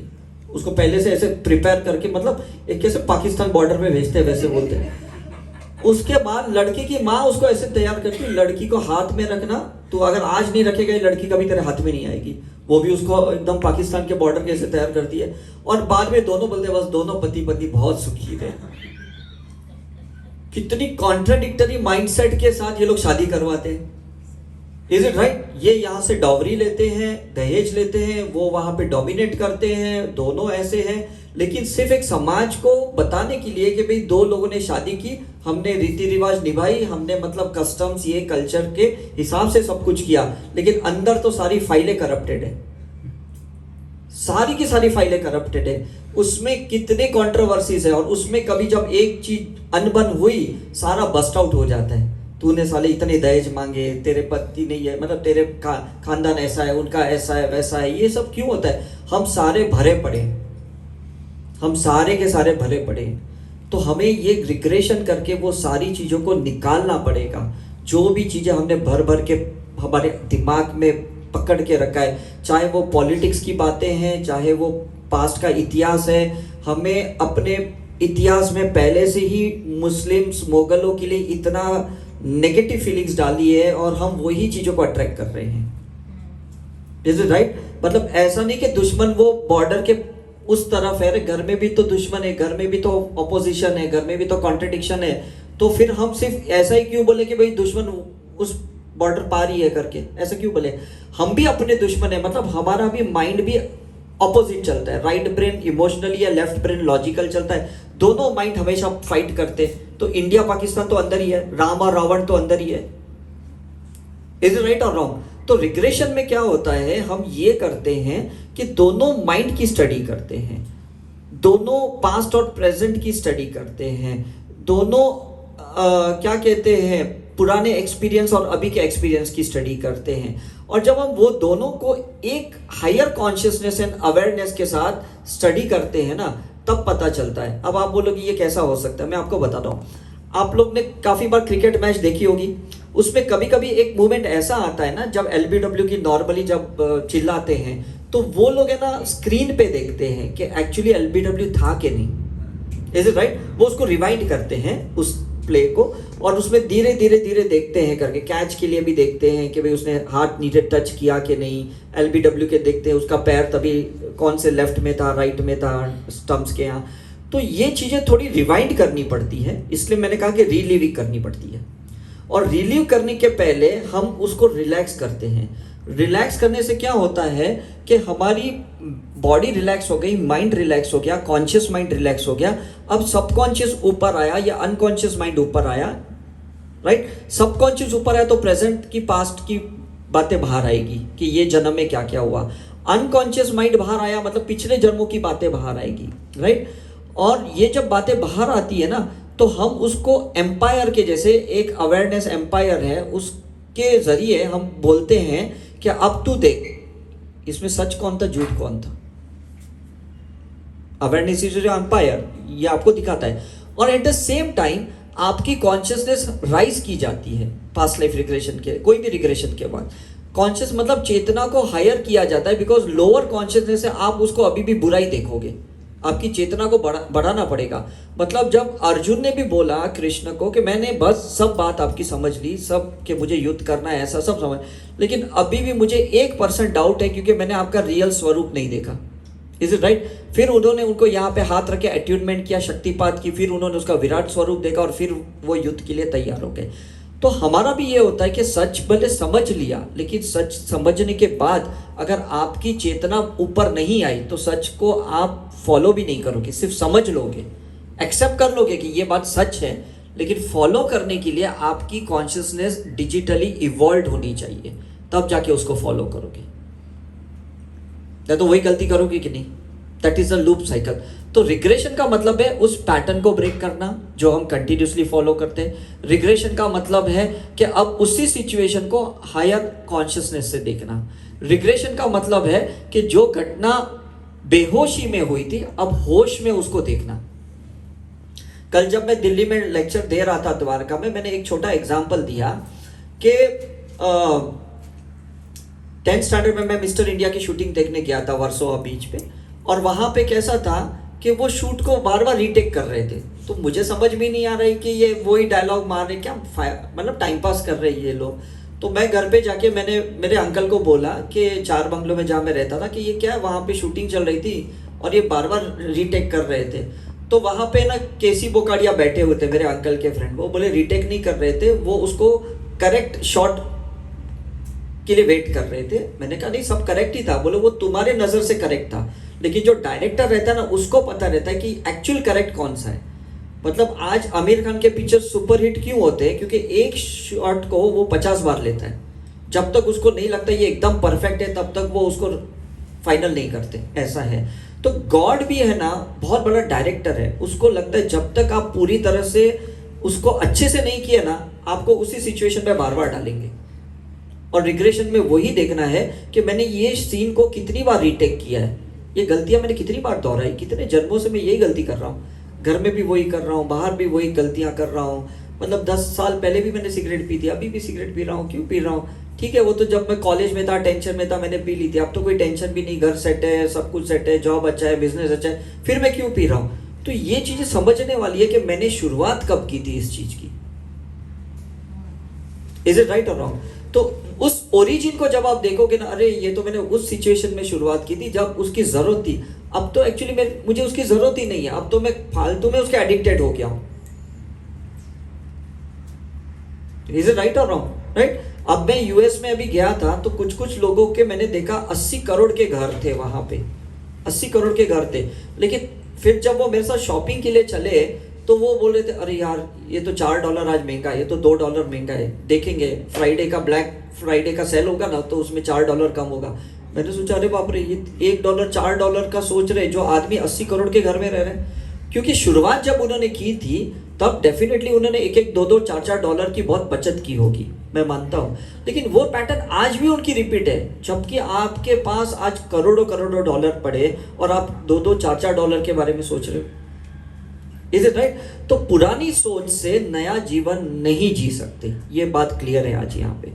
उसको पहले से ऐसे प्रिपेयर करके, मतलब एक कैसे पाकिस्तान बॉर्डर में भेजते हैं वैसे बोलते हैं। उसके बाद लड़की की माँ उसको ऐसे तैयार करती, लड़की को हाथ में रखना, तो अगर आज नहीं रखेगा ये लड़की कभी तेरे हाथ में नहीं आएगी। वो भी उसको एकदम पाकिस्तान के बॉर्डर के ऐसे तैयार करती है, और बाद में दोनों बोलते बस दोनों पति पत्नी बहुत सुखी रहे। कितनी कॉन्ट्राडिक्टरी माइंडसेट के साथ ये लोग शादी करवाते हैं, इज इट राइट? ये यहाँ से डॉवरी लेते हैं, दहेज लेते हैं, वो वहां पे डोमिनेट करते हैं, दोनों ऐसे हैं। लेकिन सिर्फ एक समाज को बताने के लिए कि भाई दो लोगों ने शादी की, हमने रीति रिवाज निभाई, हमने मतलब कस्टम्स ये कल्चर के हिसाब से सब कुछ किया, लेकिन अंदर तो सारी फाइलें करप्टेड है, सारी की सारी फाइलें करप्टेड है। उसमें कितने कंट्रोवर्सीज है, और उसमें कभी जब एक चीज अनबन हुई सारा बस्ट आउट हो जाता है। तूने साले इतने दहेज मांगे, तेरे पति नहीं है, मतलब तेरे खानदान ऐसा है, उनका ऐसा है वैसा है, ये सब क्यों होता है? हम सारे भरे पड़े, हम सारे के सारे भरे पड़े। तो हमें ये रिग्रेशन करके वो सारी चीज़ों को निकालना पड़ेगा। जो भी चीज़ें हमने भर भर के हमारे दिमाग में पकड़ के रखा है, चाहे वो पॉलिटिक्स की बातें हैं, चाहे वो पास्ट का इतिहास है, हमें अपने इतिहास में पहले से ही मुस्लिम्स मुगलों के लिए इतना नेगेटिव फीलिंग्स डाली है, और हम वही चीज़ों को अट्रैक्ट कर रहे हैं। Is it right? मतलब ऐसा नहीं कि दुश्मन वो बॉर्डर के उस तरफ है, घर में भी तो दुश्मन है, घर में भी तो ऑपोजिशन है, घर में भी तो कॉन्ट्रडिक्शन है। तो फिर हम सिर्फ ऐसा ही क्यों बोले कि भाई दुश्मन उस बॉर्डर पार ही है करके, ऐसा क्यों बोले? हम भी अपने दुश्मन है, मतलब हमारा भी माइंड भी ऑपोजिट चलता है। राइट ब्रेन इमोशनली या लेफ्ट ब्रेन लॉजिकल चलता है, दोनों माइंड हमेशा फाइट करते हैं। तो इंडिया पाकिस्तान तो अंदर ही है, राम और रावण तो अंदर ही है। इज इट राइट और रॉन्ग? तो रिग्रेशन में क्या होता है, हम ये करते हैं कि दोनों माइंड की स्टडी करते हैं, दोनों पास्ट और प्रेजेंट की स्टडी करते हैं, दोनों क्या कहते हैं, पुराने एक्सपीरियंस और अभी के एक्सपीरियंस की स्टडी करते हैं। और जब हम वो दोनों को एक हायर कॉन्शियसनेस एंड अवेयरनेस के साथ स्टडी करते हैं ना, तब पता चलता है। अब आप बोलोगे ये कैसा हो सकता है, मैं आपको बताता हूँ। आप लोग ने काफ़ी बार क्रिकेट मैच देखी होगी, उसमें कभी कभी एक मोमेंट ऐसा आता है ना, जब एलबीडब्ल्यू की नॉर्मली जब चिल्लाते हैं तो वो लोग है ना स्क्रीन पे देखते हैं कि एक्चुअली एलबीडब्ल्यू था कि नहीं। Is it right? वो उसको रिवाइंड करते हैं उस प्ले को, और उसमें धीरे धीरे धीरे देखते हैं करके, कैच के लिए भी देखते हैं कि भाई उसने हाथ नीचे टच किया कि नहीं। एलबीडब्ल्यू के देखते हैं उसका पैर तभी कौन से लेफ्ट में था, राइट में था, स्टंप्स के यहाँ। तो ये चीज़ें थोड़ी रिवाइंड करनी पड़ती है, इसलिए मैंने कहा कि रीलिविंग करनी पड़ती है। और रिलीव करने के पहले हम उसको रिलैक्स करते हैं। रिलैक्स करने से क्या होता है कि हमारी बॉडी रिलैक्स हो गई, माइंड रिलैक्स हो गया, कॉन्शियस माइंड रिलैक्स हो गया। अब सबकॉन्शियस ऊपर आया या अनकॉन्शियस माइंड ऊपर आया, राइट? सबकॉन्शियस ऊपर आया तो प्रेजेंट की पास्ट की बातें बाहर आएगी कि ये जन्म में क्या क्या हुआ। अनकॉन्शियस माइंड बाहर आया मतलब पिछले जन्मों की बातें बाहर आएगी, राइट? और ये जब बातें बाहर आती है ना, तो हम उसको एम्पायर के जैसे, एक अवेयरनेस एम्पायर है, उसके जरिए हम बोलते हैं कि अब तू देख इसमें सच कौन था, झूठ कौन था। अवेयरनेस इज जो एम्पायर, ये आपको दिखाता है। और एट द सेम टाइम आपकी कॉन्शियसनेस राइज की जाती है पास्ट लाइफ रिग्रेशन के, कोई भी रिग्रेशन के बाद। कॉन्शियस मतलब चेतना को हायर किया जाता है, बिकॉज लोअर कॉन्शियसनेस से आप उसको अभी भी बुराई देखोगे, आपकी चेतना को बढ़ाना पड़ेगा। मतलब जब अर्जुन ने भी बोला कृष्ण को कि मैंने बस सब बात आपकी समझ ली, सब कि मुझे युद्ध करना है, ऐसा सब समझ, लेकिन अभी भी मुझे 1% डाउट है क्योंकि मैंने आपका रियल स्वरूप नहीं देखा। Is it right? फिर उन्होंने उनको यहाँ पे हाथ रख के अट्यूनमेंट किया, शक्तिपात की, फिर उन्होंने उसका विराट स्वरूप देखा और फिर वो युद्ध के लिए तैयार हो गए। तो हमारा भी ये होता है कि सच भले समझ लिया, लेकिन सच समझने के बाद अगर आपकी चेतना ऊपर नहीं आई तो सच को आप फॉलो भी नहीं करोगे, सिर्फ समझ लोगे, एक्सेप्ट कर लोगे कि ये बात सच है, लेकिन फॉलो करने के लिए आपकी कॉन्शियसनेस डिजिटली इवॉल्व होनी चाहिए, तब जाके उसको फॉलो करोगे। नहीं तो वही गलती करोगे कि नहीं। That is a loop cycle. तो रिग्रेशन का मतलब है उस पैटर्न को ब्रेक करना जो हम कंटिन्यूसली फॉलो करते हैं। रिग्रेशन का मतलब है कि अब उसी सिचुएशन को हायर कॉन्शियसनेस से देखना। रिग्रेशन का मतलब है कि जो घटना बेहोशी में हुई थी अब होश में उसको देखना। कल जब मैं दिल्ली में लेक्चर दे रहा था द्वारका में, मैंने एक छोटा एग्जाम्पल दिया कि 10th स्टैंडर्ड में मैं मिस्टर इंडिया की शूटिंग देखने गया था वर्सोवा बीच पे, और वहाँ पे कैसा था कि वो शूट को बार बार रीटेक कर रहे थे। तो मुझे समझ में नहीं आ रही कि ये वही डायलॉग मार रहे, क्या मतलब टाइम पास कर रहे ये लोग। तो मैं घर पे जाके मैंने मेरे अंकल को बोला कि 4 बंगलों में जहाँ मैं रहता था कि ये क्या है, वहाँ पे शूटिंग चल रही थी और ये बार बार रीटेक कर रहे थे। तो वहाँ पे ना केसी बोकाडिया बैठे हुए थे, मेरे अंकल के फ्रेंड, वो बोले रीटेक नहीं कर रहे थे, वो उसको करेक्ट शॉट के लिए वेट कर रहे थे। मैंने कहा नहीं सब करेक्ट ही था। बोले वो तुम्हारे नज़र से करेक्ट था, लेकिन जो डायरेक्टर रहता है ना उसको पता रहता है कि एक्चुअल करेक्ट कौन सा है। मतलब आज आमिर खान के पिक्चर सुपर हिट क्यों होते हैं? क्योंकि एक शॉट को वो 50 बार लेता है। जब तक उसको नहीं लगता ये एकदम परफेक्ट है तब तक वो उसको फाइनल नहीं करते, ऐसा है। तो गॉड भी है ना बहुत बड़ा डायरेक्टर है, उसको लगता है जब तक आप पूरी तरह से उसको अच्छे से नहीं किया ना, आपको उसी सिचुएशन पे बार बार डालेंगे। और रिग्रेशन में वही देखना है कि मैंने ये सीन को कितनी बार रीटेक किया है, ये गलतियां मैंने कितनी बार दोहराई, कितने जन्मों से मैं यही गलती कर रहा हूँ, घर में भी वही कर रहा हूँ, बाहर भी वही गलतियां कर रहा हूँ। मतलब 10 साल पहले भी मैंने सिगरेट पी थी, अभी भी सिगरेट पी रहा हूँ। क्यों पी रहा हूँ? ठीक है, वो तो जब मैं कॉलेज में था, टेंशन में था, मैंने पी ली थी। अब तो कोई टेंशन भी नहीं, घर सेट है, सब कुछ सेट है, जॉब अच्छा है, बिजनेस अच्छा है, फिर मैं क्यों पी रहा हूँ? तो ये चीजें समझने वाली है कि मैंने शुरुआत कब की थी इस चीज की। इज इट राइट और रॉन्ग? तो उस ओरिजिन को जब आप देखोगे ना, अरे ये तो मैंने उस सिचुएशन में शुरुआत की थी जब उसकी जरूरत थी, अब तो एक्चुअली मुझे उसकी जरूरत ही नहीं है, अब तो मैं फालतू में उसके एडिक्टेड हो गया हूं। इज इट राइट और रॉन्ग? राइट। अब मैं यूएस में अभी गया था तो कुछ कुछ लोगों के मैंने देखा 80 करोड़ के घर थे वहां पे, 80 करोड़ के घर थे, लेकिन फिर जब वो मेरे साथ शॉपिंग के लिए चले तो वो बोल रहे थे अरे यार ये तो $4 आज महंगा है, ये तो $2 महंगा है, देखेंगे फ्राइडे का, ब्लैक फ्राइडे का सेल होगा ना तो उसमें $4 कम होगा। मैंने सोचा अरे बाप रे, ये $1 $4 का सोच रहे जो आदमी 80 करोड़ के घर में रह रहे हैं। क्योंकि शुरुआत जब उन्होंने की थी तब डेफिनेटली उन्होंने एक $2 $4 डॉलर की बहुत बचत की होगी, मैं मानता हूँ, लेकिन वो पैटर्न आज भी उनकी रिपीट है, जबकि आपके पास आज करोड़ों करोड़ों डॉलर पड़े और आप $2 $4 डॉलर के बारे में सोच रहे हो। Is it right? तो पुरानी सोच से नया जीवन नहीं जी सकते, ये बात क्लियर है आज यहाँ पे,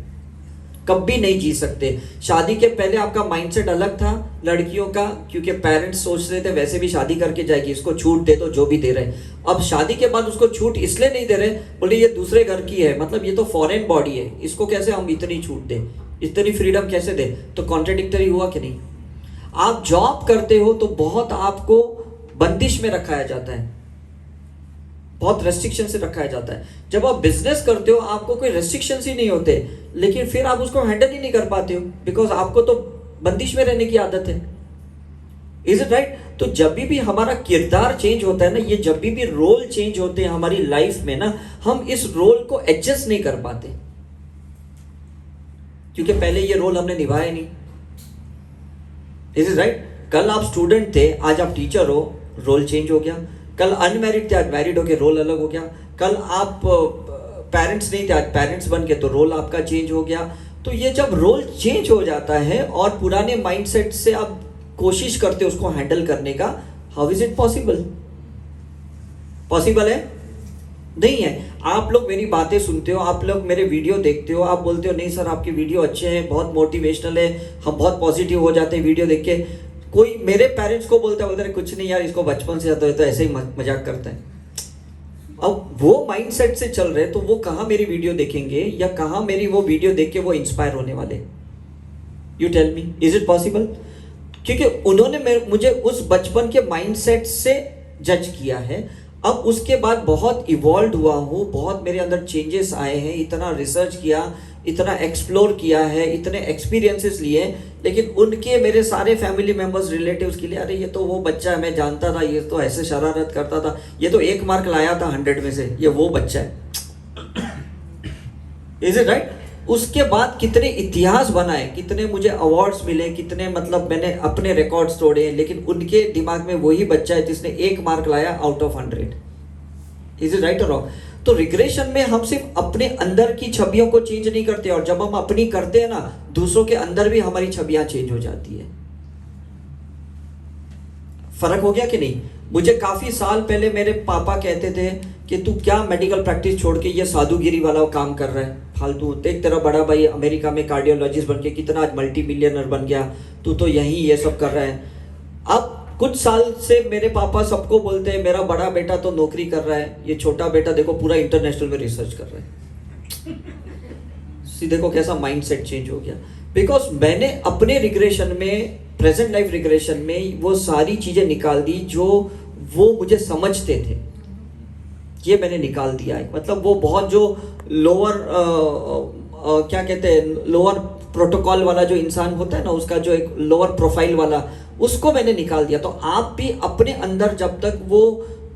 कभी नहीं जी सकते। शादी के पहले आपका माइंडसेट अलग था लड़कियों का, क्योंकि पेरेंट्स सोच रहे थे वैसे भी शादी करके जाएगी, इसको छूट दे तो जो भी दे रहे। अब शादी के बाद उसको छूट इसलिए नहीं दे रहे, बोले ये दूसरे घर की है, मतलब ये तो फॉरेन बॉडी है, इसको कैसे हम इतनी छूट दें, इतनी फ्रीडम कैसे दें? तो कॉन्ट्रडिक्टरी हुआ कि नहीं? आप जॉब करते हो तो बहुत आपको बंदिश में रखाया जाता है, बहुत रेस्ट्रिक्शन से रखा जाता है। जब आप बिजनेस करते हो आपको कोई रेस्ट्रिक्शंस ही नहीं होते, लेकिन फिर आप उसको हैंडल ही नहीं कर पाते हो, बिकॉज आपको तो बंदिश में रहने की आदत है। Is it right? तो जब भी हमारा किरदार चेंज होता है ना, ये जब भी रोल चेंज होते हैं हमारी लाइफ में ना, हम इस रोल को एडजस्ट नहीं कर पाते, क्योंकि पहले ये रोल हमने निभाया नहीं। Is it right? कल आप स्टूडेंट थे, आज आप टीचर हो, रोल चेंज हो गया। कल अनमैरिड थे, आज मैरिड हो गए, रोल अलग हो गया। कल आप पेरेंट्स नहीं थे, आज पेरेंट्स बन गए, तो रोल आपका चेंज हो गया। तो ये जब रोल चेंज हो जाता है और पुराने माइंडसेट से आप कोशिश करते हो उसको हैंडल करने का, how is it possible? Possible है? नहीं है। आप लोग मेरी बातें सुनते हो, आप लोग मेरे वीडियो देखते हो, आप बोलते हो नहीं सर आपके वीडियो अच्छे हैं, बहुत मोटिवेशनल है, हम बहुत पॉजिटिव हो जाते हैं वीडियो देख के। कोई मेरे पेरेंट्स को बोलता है कुछ नहीं यार, इसको बचपन से आता है तो ऐसे ही मजाक करता है। अब वो माइंडसेट से चल रहे तो वो कहाँ मेरी वीडियो देखेंगे या कहाँ मेरी वो वीडियो देख के वो इंस्पायर होने वाले? You tell me, is it possible? क्योंकि उन्होंने मुझे उस बचपन के माइंडसेट से जज किया है। अब उसके बाद बहुत इवॉल्व हुआ हूँ, बहुत मेरे अंदर चेंजेस आए हैं, इतना रिसर्च किया, इतना एक्सप्लोर किया है, इतने एक्सपीरियंसेस लिए, लेकिन उनके मेरे सारे फैमिली मेंबर्स, रिलेटिव्स के लिए अरे ये तो वो बच्चा है, मैं जानता था, ये तो ऐसे शरारत करता था, ये तो 1 मार्क लाया था 100 में से, ये वो बच्चा है। Is it right? उसके बाद कितने इतिहास बनाए, कितने मुझे अवार्ड्स मिले, कितने मतलब मैंने अपने रिकॉर्ड्स तोड़े, लेकिन उनके दिमाग में वही बच्चा है जिसने 1 मार्क लाया out of 100। Is it right और रॉन्ग? तो रिग्रेशन में हम सिर्फ अपने अंदर की छवियों को चेंज नहीं करते, और जब हम अपनी करते हैं ना, दूसरों के अंदर भी हमारी छवियां चेंज हो जाती है। फर्क हो गया कि नहीं? मुझे काफी साल पहले मेरे पापा कहते थे कि तू क्या मेडिकल प्रैक्टिस छोड़ के ये साधुगिरी वाला काम कर रहा है, फालतू। देख तेरा बड़ा भाई अमेरिका में कार्डियोलॉजिस्ट बन के कितना आज मल्टी मिलियनर बन गया, तू तो यही ये सब कर रहा है। अब कुछ साल से मेरे पापा सबको बोलते हैं मेरा बड़ा बेटा तो नौकरी कर रहा है, ये छोटा बेटा देखो पूरा इंटरनेशनल में रिसर्च कर रहा है। सीधे को कैसा माइंडसेट चेंज हो गया, बिकॉज मैंने अपने रिग्रेशन में, प्रेजेंट लाइफ रिग्रेशन में वो सारी चीजें निकाल दी जो वो मुझे समझते थे, ये मैंने निकाल दिया है। मतलब वो बहुत जो लोअर क्या कहते हैं, लोअर प्रोटोकॉल वाला जो इंसान होता है ना, उसका जो एक लोअर प्रोफाइल वाला, उसको मैंने निकाल दिया। तो आप भी अपने अंदर जब तक वो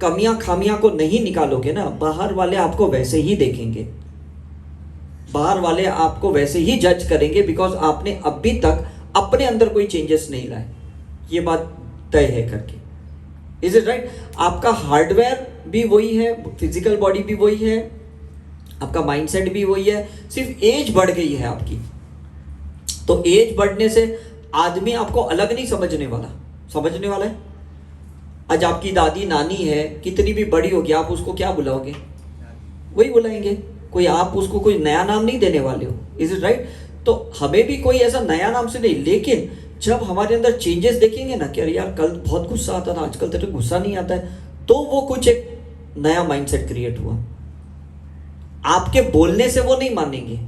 कमियां खामियां को नहीं निकालोगे ना, बाहर वाले आपको वैसे ही देखेंगे, बाहर वाले आपको वैसे ही जज करेंगे, बिकॉज आपने अभी तक अपने अंदर कोई चेंजेस नहीं लाए। ये बात तय है करके। Is it right? आपका हार्डवेयर भी वही है, फिजिकल बॉडी भी वही है, आपका माइंडसेट भी वही है, सिर्फ एज बढ़ गई है आपकी। तो एज बढ़ने से आदमी आपको अलग नहीं समझने वाला, समझने वाला है। आज आपकी दादी नानी है, कितनी भी बड़ी होगी, आप उसको क्या बुलाओगे? वही बुलाएंगे। कोई आप उसको कोई नया नाम नहीं देने वाले हो। Is it right? तो हमें भी कोई ऐसा नया नाम से नहीं, लेकिन जब हमारे अंदर चेंजेस देखेंगे ना कि अरे यार कल बहुत गुस्सा आता था, आजकल तेरे गुस्सा नहीं आता है, तो वो कुछ एक नया माइंडसेट क्रिएट हुआ। आपके बोलने से वो नहीं मानेंगे,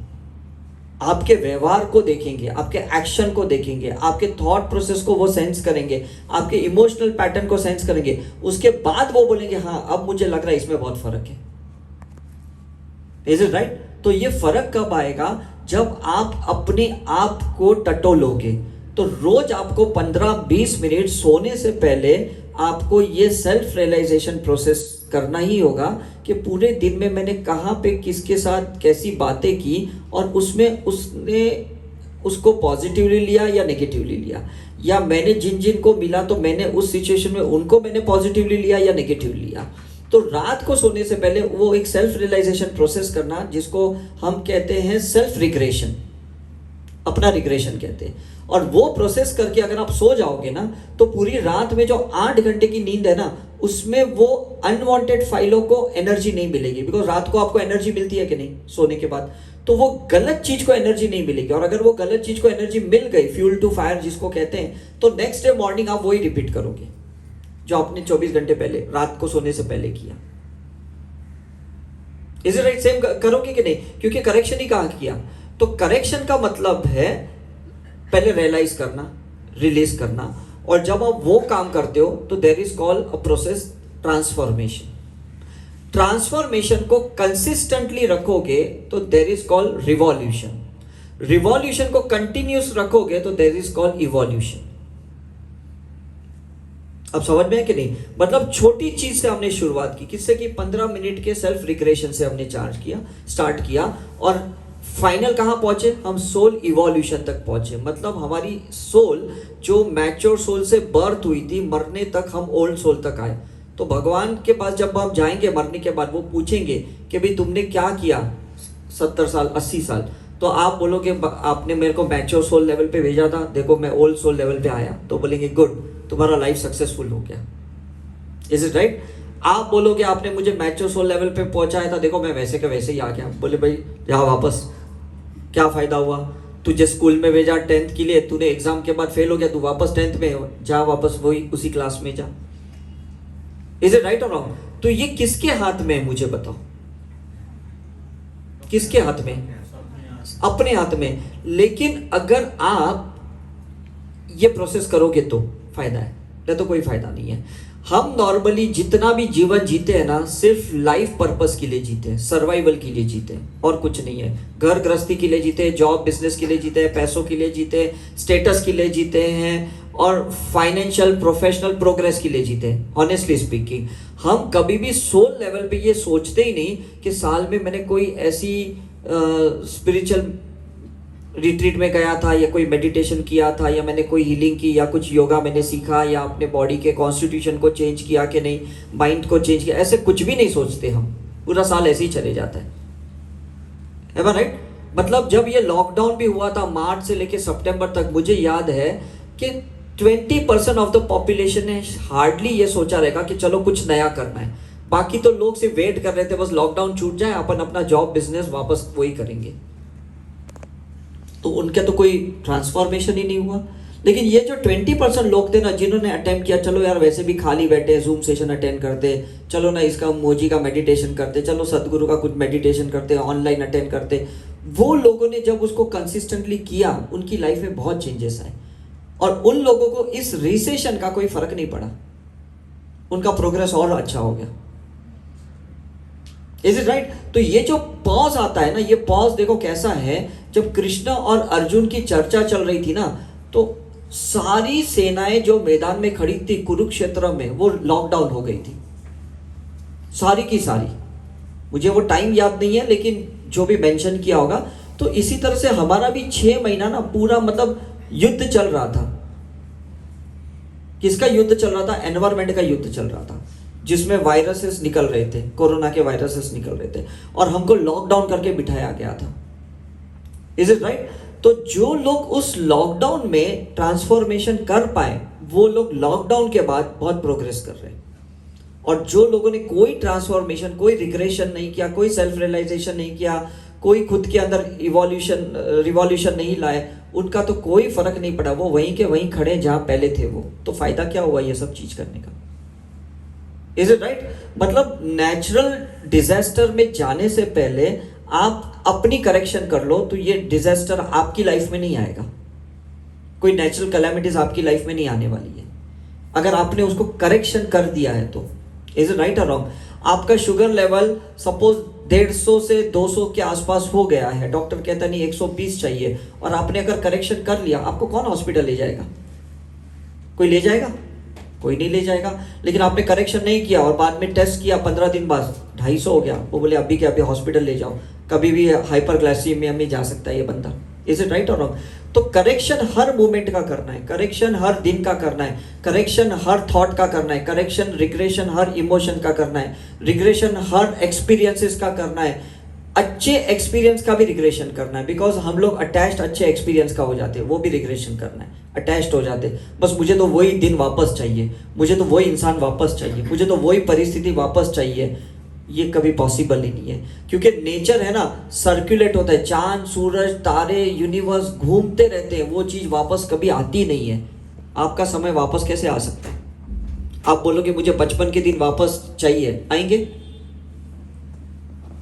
आपके व्यवहार को देखेंगे, आपके एक्शन को देखेंगे, आपके थॉट प्रोसेस को वो सेंस करेंगे, आपके इमोशनल पैटर्न को सेंस करेंगे। उसके बाद वो बोलेंगे हाँ अब मुझे लग रहा है इसमें बहुत फर्क है। Is it right? तो ये फर्क कब आएगा? जब आप अपने आप को टटोलोगे। तो रोज आपको 15-20 मिनट सोने से पहले आपको ये सेल्फ रियलाइजेशन प्रोसेस करना ही होगा कि पूरे दिन में मैंने कहाँ पे किसके साथ कैसी बातें की, और उसमें उसने उसको पॉजिटिवली लिया या नेगेटिवली लिया, या मैंने जिन जिन को मिला तो मैंने उस सिचुएशन में उनको मैंने पॉजिटिवली लिया या नेगेटिवली लिया। तो रात को सोने से पहले वो एक सेल्फ रियलाइजेशन प्रोसेस करना, जिसको हम कहते हैं सेल्फ रिग्रेशन, अपना रिग्रेशन कहते हैं। और वो प्रोसेस करके अगर आप सो जाओगे ना, तो पूरी रात में जो 8 घंटे की नींद है ना, उसमें वो अनवांटेड फाइलों को एनर्जी नहीं मिलेगी। बिकॉज रात को आपको एनर्जी मिलती है कि नहीं सोने के बाद, तो वो गलत चीज को एनर्जी नहीं मिलेगी। और अगर वो गलत चीज को एनर्जी मिल गई, फ्यूल टू फायर जिसको कहते हैं, तो नेक्स्ट डे मॉर्निंग आप वही रिपीट करोगे जो आपने 24 घंटे पहले रात को सोने से पहले किया। Is it right? सेम करोगे कि नहीं? क्योंकि करेक्शन ही कहाँ किया। तो करेक्शन का मतलब है पहले रियलाइज करना, रिलीज करना, और जब आप वो काम करते हो तो there is called a process transformation. Transformation को कंसिस्टेंटली रखोगे तो there is called revolution. Revolution को कंटिन्यूस रखोगे तो देयर इज कॉल्ड इवोल्यूशन। अब समझ में है कि नहीं? मतलब छोटी चीज से हमने शुरुआत की, किससे की? 15 मिनट के सेल्फ रिग्रेशन से हमने स्टार्ट किया, और फाइनल कहां पहुंचे हम? सोल इवोल्यूशन तक पहुंचे। मतलब हमारी सोल जो मैच्योर सोल से बर्थ हुई थी, मरने तक हम ओल्ड सोल तक आए। तो भगवान के पास जब हम जाएंगे मरने के बाद, वो पूछेंगे कि भाई तुमने क्या किया 70 साल 80 साल, तो आप बोलोगे आपने मेरे को मैच्योर सोल लेवल पे भेजा था, देखो मैं ओल्ड सोल लेवल पे आया। तो बोलेंगे गुड, तुम्हारा लाइफ सक्सेसफुल हो गया। Is it right? आप बोलोगे आपने मुझे मैच्योर सोल लेवल पे पहुंचाया था, देखो मैं वैसे का वैसे ही आ गया। बोले भाई जा वापस, क्या फायदा हुआ? तुझे स्कूल में भेजा 10th के लिए, तूने एग्जाम के बाद फेल हो गया, तू वापस 10th में जा, वापस वही उसी क्लास में जा। इज इट राइट और रॉन्ग? तो ये किसके हाथ में है मुझे बताओ? किसके हाथ में? अपने हाथ में। लेकिन अगर आप ये प्रोसेस करोगे तो फायदा है, नहीं तो कोई फायदा नहीं है। हम नॉर्मली जितना भी जीवन जीते हैं ना, सिर्फ लाइफ पर्पस के लिए जीते हैं, सर्वाइवल के लिए जीते हैं, और कुछ नहीं है। घर गृहस्थी के लिए जीते हैं, जॉब बिजनेस के लिए जीते हैं, पैसों के लिए जीते हैं, स्टेटस के लिए जीते हैं, और फाइनेंशियल प्रोफेशनल प्रोग्रेस के लिए जीते हैं। ऑनेस्टली स्पीकिंग, हम कभी भी सोल लेवल पे ये सोचते ही नहीं कि साल में मैंने कोई ऐसी स्पिरिचुअल रिट्रीट में गया था, या कोई मेडिटेशन किया था, या मैंने कोई हीलिंग की, या कुछ योगा मैंने सीखा, या अपने बॉडी के कॉन्स्टिट्यूशन को चेंज किया कि नहीं, माइंड को चेंज किया। ऐसे कुछ भी नहीं सोचते हम, पूरा साल ऐसे ही चले जाता है। राइट? मतलब जब ये लॉकडाउन भी हुआ था मार्च से लेके सितंबर तक, मुझे याद है कि 20% ऑफ द पॉपुलेशन ने हार्डली ये सोचा रहेगा कि चलो कुछ नया करना है। बाकी तो लोग सिर्फ वेट कर रहे थे बस लॉकडाउन छूट जाए, अपन अपना जॉब बिजनेस वापस वही करेंगे। तो उनका तो कोई ट्रांसफॉर्मेशन ही नहीं हुआ। लेकिन ये जो 20% लोग थे ना, जिन्होंने अटेम्प्ट किया, चलो यार वैसे भी खाली बैठे, जूम सेशन अटेंड करते, चलो ना इसका मोजी का मेडिटेशन करते, चलो सदगुरु का कुछ मेडिटेशन करते, ऑनलाइन अटेंड करते, वो लोगों ने जब उसको कंसिस्टेंटली किया, उनकी लाइफ में बहुत चेंजेस आए। और उन लोगों को इस रिसेशन का कोई फर्क नहीं पड़ा, उनका प्रोग्रेस और अच्छा हो गया। Is it right? तो ये जो पॉज आता है ना, ये पॉज देखो कैसा है, जब कृष्ण और अर्जुन की चर्चा चल रही थी ना, तो सारी सेनाएं जो मैदान में खड़ी थी कुरुक्षेत्र में, वो लॉकडाउन हो गई थी, सारी की सारी। मुझे वो टाइम याद नहीं है, लेकिन जो भी मेंशन किया होगा। तो इसी तरह से हमारा भी 6 महीना ना पूरा मतलब युद्ध चल रहा था। किसका युद्ध चल रहा था? एनवायरमेंट का युद्ध चल रहा था, जिसमें वायरसेस निकल रहे थे, कोरोना के वायरसेस निकल रहे थे, और हमको लॉकडाउन करके बिठाया गया था। Is it right? तो जो लोग उस लॉकडाउन में ट्रांसफॉर्मेशन कर पाए, वो लोग लॉकडाउन के बाद बहुत प्रोग्रेस कर रहे हैं। और जो लोगों ने कोई ट्रांसफॉर्मेशन, कोई रिग्रेशन नहीं किया, कोई सेल्फ रियलाइजेशन नहीं किया, कोई खुद के अंदर रिवॉल्यूशन नहीं लाए, उनका तो कोई फर्क नहीं पड़ा, वो वहीं के वहीं खड़े जहां पहले थे वो। तो फायदा क्या हुआ ये सब चीज करने का? Is it right? मतलब नेचुरल डिजास्टर में जाने से पहले आप अपनी करेक्शन कर लो, तो ये डिजास्टर आपकी लाइफ में नहीं आएगा। कोई नेचुरल कैलेमिटीज आपकी लाइफ में नहीं आने वाली है, अगर आपने उसको करेक्शन कर दिया है तो। इज इट राइट और रॉन्ग? आपका शुगर लेवल सपोज 150 से 200 के आसपास हो गया है, डॉक्टर कहता नहीं 120 चाहिए, और आपने अगर करेक्शन कर लिया, आपको कौन हॉस्पिटल ले जाएगा? कोई ले जाएगा? कोई नहीं ले जाएगा। लेकिन आपने करेक्शन नहीं किया और बाद में टेस्ट किया 15 दिन बाद 250 हो गया, वो बोले अभी के अभी हॉस्पिटल ले जाओ, कभी भी हाइपरग्लाइसीमिया में जा सकता है ये बंदा। इज इट राइट और रॉन्ग? तो करेक्शन हर मोमेंट का करना है, करेक्शन हर दिन का करना है, करेक्शन हर थॉट का करना है, करेक्शन रिग्रेशन हर इमोशन का करना है, रिग्रेशन हर एक्सपीरियंसेस का करना है, अच्छे एक्सपीरियंस का भी रिग्रेशन करना है। बिकॉज हम लोग अटैच्ड अच्छे एक्सपीरियंस का हो जाते हैं, वो भी रिग्रेशन करना है, अटैच्ड हो जाते हैं। बस मुझे तो वही दिन वापस चाहिए, मुझे तो वही इंसान वापस चाहिए, मुझे तो वही परिस्थिति वापस चाहिए। ये कभी पॉसिबल ही नहीं है, क्योंकि नेचर है ना, सर्कुलेट होता है, चांद सूरज तारे यूनिवर्स घूमते रहते हैं, वो चीज वापस कभी आती नहीं है। आपका समय वापस कैसे आ सकता है? आप बोलोगे मुझे बचपन के दिन वापस चाहिए, आएंगे?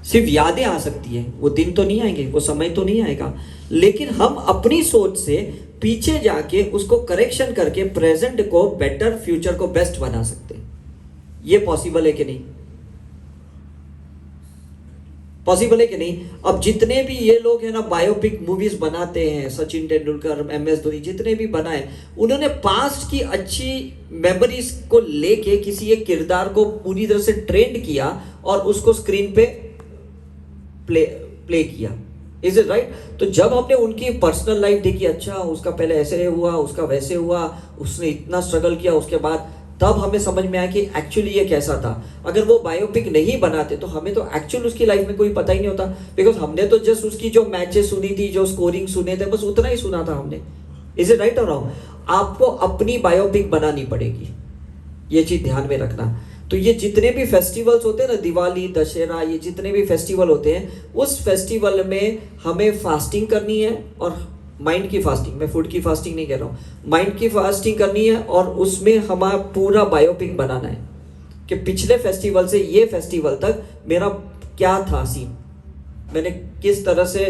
सिर्फ यादें आ सकती है, वो दिन तो नहीं आएंगे, वो समय तो नहीं आएगा। लेकिन हम अपनी सोच से पीछे जाके उसको करेक्शन करके प्रेजेंट को बेटर, फ्यूचर को बेस्ट बना सकते हैं। ये पॉसिबल है कि नहीं? पॉसिबल है कि नहीं? अब जितने भी ये लोग हैं ना बायोपिक मूवीज बनाते हैं, सचिन तेंदुलकर, MS धोनी, जितने भी बनाए, उन्होंने पास्ट की अच्छी मेमोरीज को लेके किसी एक किरदार को पूरी तरह से ट्रेंड किया और उसको स्क्रीन पे प्ले किया। Is it right? तो जब हमने उनकी पर्सनल लाइफ देखी, अच्छा उसका पहले ऐसे हुआ, उसका वैसे हुआ, उसने इतना स्ट्रगल किया, उसके बाद तब हमें समझ में आया कि एक्चुअली ये कैसा था। अगर वो बायोपिक नहीं बनाते तो हमें तो एक्चुअल उसकी लाइफ में कोई पता ही नहीं होता, बिकॉज हमने तो जस्ट उसकी जो मैचेस सुनी थी, जो स्कोरिंग सुने थे, बस उतना ही सुना था हमने। इज इट राइट और रॉन्ग? आपको अपनी बायोपिक बनानी पड़ेगी, ये चीज ध्यान में रखना। तो ये जितने भी फेस्टिवल्स होते हैं ना, दिवाली, दशहरा, ये जितने भी फेस्टिवल होते हैं, उस फेस्टिवल में हमें फास्टिंग करनी है, और माइंड की फास्टिंग, मैं फूड की फास्टिंग नहीं कह रहा हूँ, माइंड की फास्टिंग करनी है, और उसमें हमारा पूरा बायोपिक बनाना है कि पिछले फेस्टिवल से ये फेस्टिवल तक मेरा क्या था सीन, मैंने किस तरह से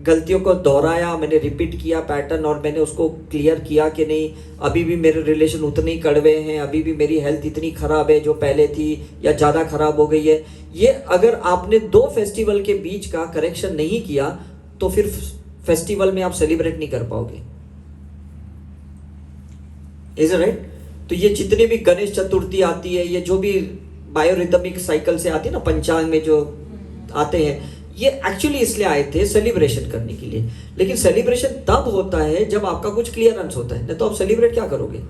गलतियों को दोहराया, मैंने रिपीट किया पैटर्न, और मैंने उसको क्लियर किया कि नहीं अभी भी मेरे रिलेशन उतने ही कड़वे हैं, अभी भी मेरी हेल्थ इतनी खराब है जो पहले थी, या ज़्यादा खराब हो गई है। ये अगर आपने 2 फेस्टिवल के बीच का करेक्शन नहीं किया तो फिर फेस्टिवल में आप सेलिब्रेट नहीं कर पाओगे। Is it right? तो ये जितने भी गणेश चतुर्थी आती है, ये जो भी बायोरिथमिक साइकिल से आती है ना, पंचांग में जो आते हैं, ये एक्चुअली इसलिए आए थे सेलिब्रेशन करने के लिए। लेकिन सेलिब्रेशन तब होता है जब आपका कुछ क्लियरेंस होता है, नहीं तो आप सेलिब्रेट क्या करोगे?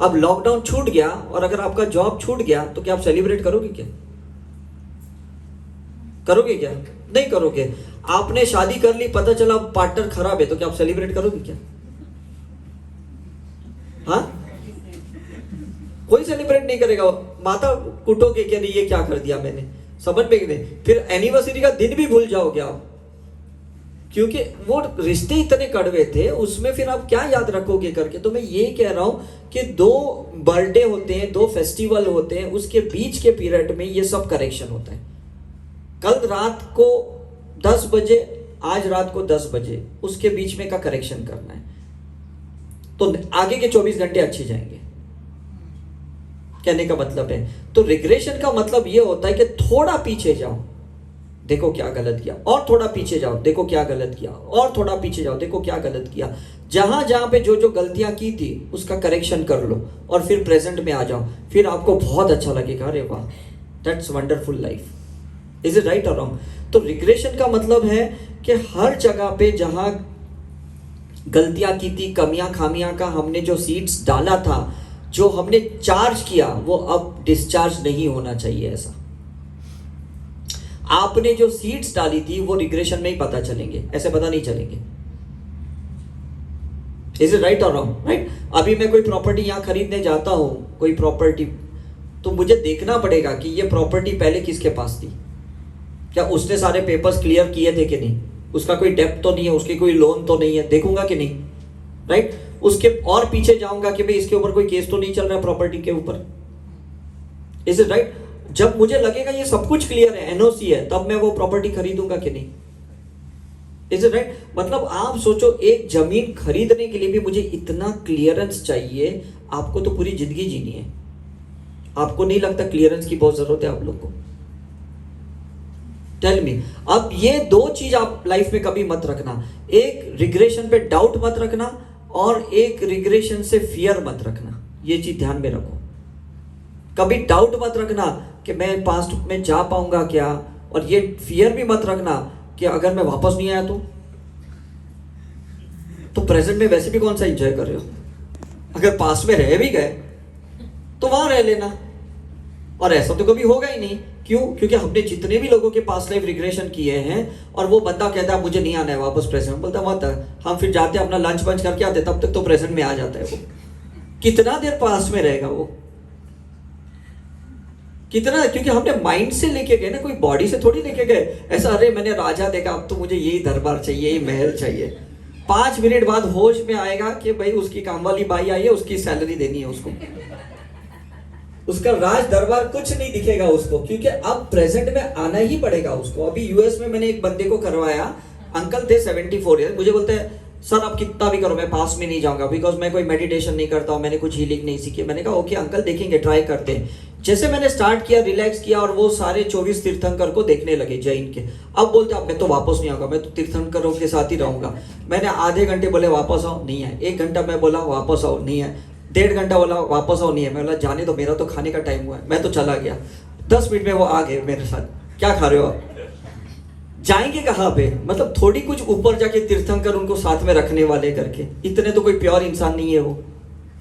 अब लॉकडाउन छूट गया और अगर आपका जॉब छूट गया तो क्या आप सेलिब्रेट करोगे? क्या करोगे? क्या नहीं करोगे? आपने शादी कर ली, पता चला पार्टनर खराब है, तो क्या आप सेलिब्रेट करोगे? क्या? हाँ, कोई सेलिब्रेट नहीं करेगा, माता कुटोगे क्या, नहीं ये क्या कर दिया मैंने, समझ में नहीं। फिर एनिवर्सरी का दिन भी भूल जाओगे आप, क्योंकि वो रिश्ते इतने कड़वे थे, उसमें फिर आप क्या याद रखोगे करके। तो मैं ये कह रहा हूं कि 2 बर्थडे होते हैं, 2 फेस्टिवल होते हैं, उसके बीच के पीरियड में ये सब करेक्शन होता है। कल रात को 10 बजे, आज रात को 10 बजे, उसके बीच में का करेक्शन करना है, तो आगे के 24 घंटे अच्छे जाएंगे। कहने का मतलब है। तो रिग्रेशन का मतलब ये होता है कि थोड़ा पीछे जाओ, देखो क्या गलत किया, और थोड़ा पीछे जाओ, देखो क्या गलत किया, और थोड़ा पीछे जाओ, देखो क्या गलत किया। जहां जहां पे जो जो गलतियां की थी उसका करेक्शन कर लो और फिर प्रेजेंट में आ जाओ, फिर आपको बहुत अच्छा लगेगा, अरे वाह, that's wonderful life. Is it right और रॉन्ग? तो रिग्रेशन का मतलब है कि हर जगह पे जहां गलतियां की थी, कमियां खामियां का हमने जो सीड्स डाला था, जो हमने चार्ज किया, वो अब डिस्चार्ज नहीं होना चाहिए। ऐसा आपने जो सीड्स डाली थी वो रिग्रेशन में ही पता चलेंगे, ऐसे पता नहीं चलेंगे। इज इट राइट और रॉन्ग? राइट। अभी मैं कोई प्रॉपर्टी यहां खरीदने जाता हूं, कोई प्रॉपर्टी, तो मुझे देखना पड़ेगा कि ये प्रॉपर्टी पहले किसके पास थी, क्या उसने सारे पेपर्स क्लियर किए थे कि नहीं, उसका कोई डेप्थ तो नहीं है, उसकी कोई लोन तो नहीं है, देखूंगा कि नहीं, राइट। उसके और पीछे जाऊंगा कि भाई इसके ऊपर कोई केस तो नहीं चल रहा है प्रॉपर्टी के ऊपर। Is it right? जब मुझे लगेगा ये सब कुछ क्लियर है, एनओसी है, तब मैं वो प्रॉपर्टी खरीदूंगा कि नहीं। Is it right? मतलब आप सोचो, एक जमीन खरीदने के लिए भी मुझे इतना क्लियरेंस चाहिए। आपको तो पूरी जिंदगी जीनी है, आपको नहीं लगता क्लियरेंस की बहुत जरूरत है आप लोग को? Tell me. अब ये दो चीज आप लाइफ में कभी मत रखना, एक रिग्रेशन पे डाउट मत रखना और एक रिग्रेशन से फियर मत रखना। ये चीज ध्यान में रखो। कभी डाउट मत रखना कि मैं पास्ट में जा पाऊंगा क्या, और ये फियर भी मत रखना कि अगर मैं वापस नहीं आया तो प्रेजेंट में वैसे भी कौन सा एंजॉय कर रहे हो। अगर पास्ट में रह भी गए तो वहां रह लेना, और ऐसा तो कभी होगा ही नहीं। क्यों? क्योंकि हमने जितने भी लोगों के पास्ट लाइफ रिग्रेशन किए हैं, और वो बंदा कहता है मुझे नहीं आना है वापस प्रेजेंट, बोलता मत, हम फिर जाते हैं अपना लंच वंच करके आते, तब तक तो प्रेजेंट में आ जाता है। वो कितना देर पास्ट में रहेगा वो, कितना, क्योंकि हमने माइंड से लेके गए ना, कोई बॉडी से थोड़ी लेके गए। ऐसा अरे मैंने राजा देखा, अब तो मुझे यही दरबार चाहिए, यही महल चाहिए। 5 मिनट बाद होश में आएगा कि भाई उसकी काम वाली बाई आई है, उसकी सैलरी देनी है उसको, उसका राज दरबार कुछ नहीं दिखेगा उसको, क्योंकि अब प्रेजेंट में आना ही पड़ेगा उसको। अभी यूएस में मैंने एक बंदे को करवाया, अंकल थे 74 ईयर, मुझे बोलते हैं सर आप कितना भी करो मैं पास में नहीं जाऊंगा, बिकॉज मैं कोई मेडिटेशन नहीं करता हूँ, मैंने कुछ हीलिंग नहीं सीखी। मैंने कहा ओके अंकल, देखेंगे, ट्राई करते हैं। जैसे मैंने स्टार्ट किया, रिलैक्स किया, और वो सारे 24 तीर्थंकर को देखने लगे जैन के। अब बोलते अब मैं तो वापस नहीं आऊंगा, मैं तो तीर्थंकरों के साथ ही रहूंगा। मैंने आधे घंटे बोले वापस आओ, नहीं है। 1 घंटा मैं बोला वापस आओ, नहीं है। 1.5 घंटा बोला वापस आओ, नहीं है। मैं बोला जाने दो, मेरा तो खाने का टाइम हुआ है, मैं तो चला गया। 10 मिनट में वो आ गए मेरे साथ, क्या खा रहे हो आप, जाएंगे कहाँ पे, मतलब थोड़ी कुछ ऊपर जाके तीर्थंकर उनको साथ में रखने वाले करके, इतने तो कोई प्योर इंसान नहीं है वो।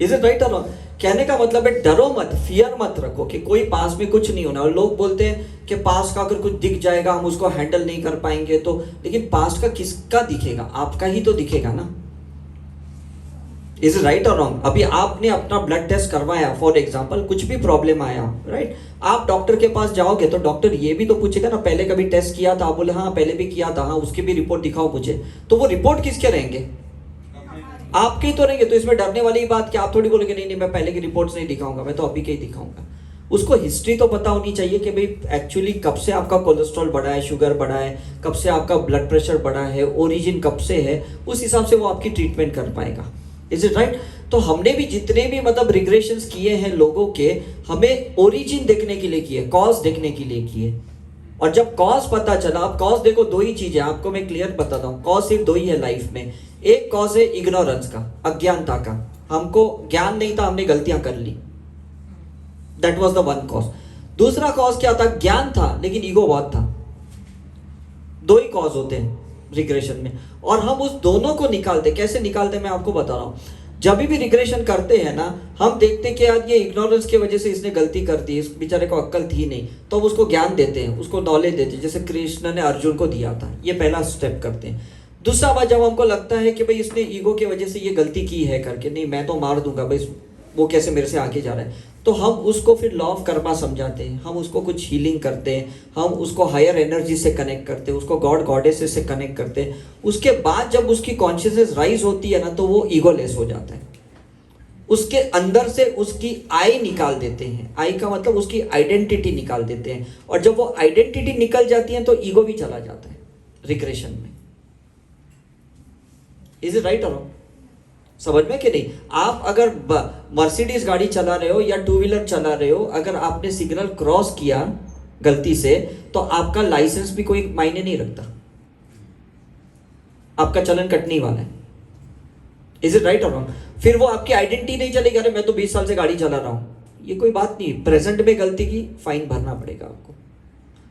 इज इट राइट और नॉट? कहने का मतलब है डरो मत, फियर मत रखो कि कोई पास में कुछ नहीं होना। और लोग बोलते हैं कि पास का अगर कुछ दिख जाएगा हम उसको हैंडल नहीं कर पाएंगे, तो लेकिन पास्ट का किसका दिखेगा, आपका ही तो दिखेगा ना। इज इट राइट और रॉन्ग? अभी आपने अपना ब्लड टेस्ट करवाया फॉर एग्जांपल, कुछ भी प्रॉब्लम आया, राइट, आप डॉक्टर के पास जाओगे तो डॉक्टर ये भी तो पूछेगा ना पहले कभी टेस्ट किया था, आप बोले हाँ पहले भी किया था, हाँ उसकी भी रिपोर्ट दिखाओ मुझे। तो वो रिपोर्ट किसके रहेंगे, आपके ही तो रहेंगे। तो इसमें डरने वाली बात कि आप थोड़ी बोलेंगे नहीं नहीं मैं पहले की रिपोर्ट्स नहीं दिखाऊंगा, मैं तो अभी के ही दिखाऊंगा। उसको हिस्ट्री तो पता होनी चाहिए कि भाई एक्चुअली कब से आपका कोलेस्ट्रॉल बढ़ा है, शुगर बढ़ा है, कब से आपका ब्लड प्रेशर बढ़ा है, ओरिजिन कब से है, उस हिसाब से वो आपकी ट्रीटमेंट कर पाएगा। Is it right? तो हमने भी जितने भी मतलब रिग्रेशंस किए हैं लोगों के, हमें ओरिजिन देखने के लिए किए, कॉज देखने के लिए किए। और जब कॉज पता चला, आप कॉज देखो, 2 ही चीजें आपको मैं क्लियर बताता हूँ, कॉज सिर्फ 2 ही है लाइफ में। एक कॉज है इग्नोरेंस का, अज्ञानता का, हमको ज्ञान नहीं था, हमने गलतियां कर ली, that was the one cause. दूसरा कॉज क्या था, ज्ञान था लेकिन ईगो बहुत था। 2 ही कॉज होते हैं रिग्रेशन में, और हम उस दोनों को निकालते, कैसे निकालते मैं आपको बता रहा हूं। जब भी रिग्रेशन करते हैं ना, हम देखते हैं कि यार ये इग्नोरेंस की वजह से इसने गलती कर दी, इस बेचारे को अक्ल थी नहीं, तो हम उसको ज्ञान देते हैं, उसको नॉलेज देते हैं, जैसे कृष्ण ने अर्जुन को दिया था। ये पहला स्टेप करते हैं। दूसरा बात, जब हमको लगता है कि भाई इसने ईगो की वजह से ये गलती की है करके, नहीं मैं तो मार दूंगा भाई, वो कैसे मेरे से आगे जा रहा है, तो हम उसको फिर लॉ ऑफ कर्मा समझाते हैं, हम उसको कुछ हीलिंग करते हैं, हम उसको हायर एनर्जी से कनेक्ट करते हैं, उसको गॉड गॉडेसेस से कनेक्ट करते हैं। उसके बाद जब उसकी कॉन्शियसनेस राइज होती है ना, तो वो ईगोलेस हो जाता है। उसके अंदर से उसकी आई निकाल देते हैं, आई का मतलब उसकी आइडेंटिटी निकाल देते हैं, और जब वो आइडेंटिटी निकल जाती है तो ईगो भी चला जाता है रिग्रेशन में। इज इट राइट और रॉन्ग? समझ में कि नहीं? आप अगर मर्सिडीज गाड़ी चला रहे हो या टू व्हीलर चला रहे हो, अगर आपने सिग्नल क्रॉस किया गलती से, तो आपका लाइसेंस भी कोई मायने नहीं रखता, आपका चलन कटने वाला है। इज इट राइट और रॉन्ग? फिर वो आपकी आइडेंटिटी नहीं चलेगी, अरे मैं तो 20 साल से गाड़ी चला रहा हूं, ये कोई बात नहीं। प्रेजेंट में गलती की, फाइन भरना पड़ेगा आपको।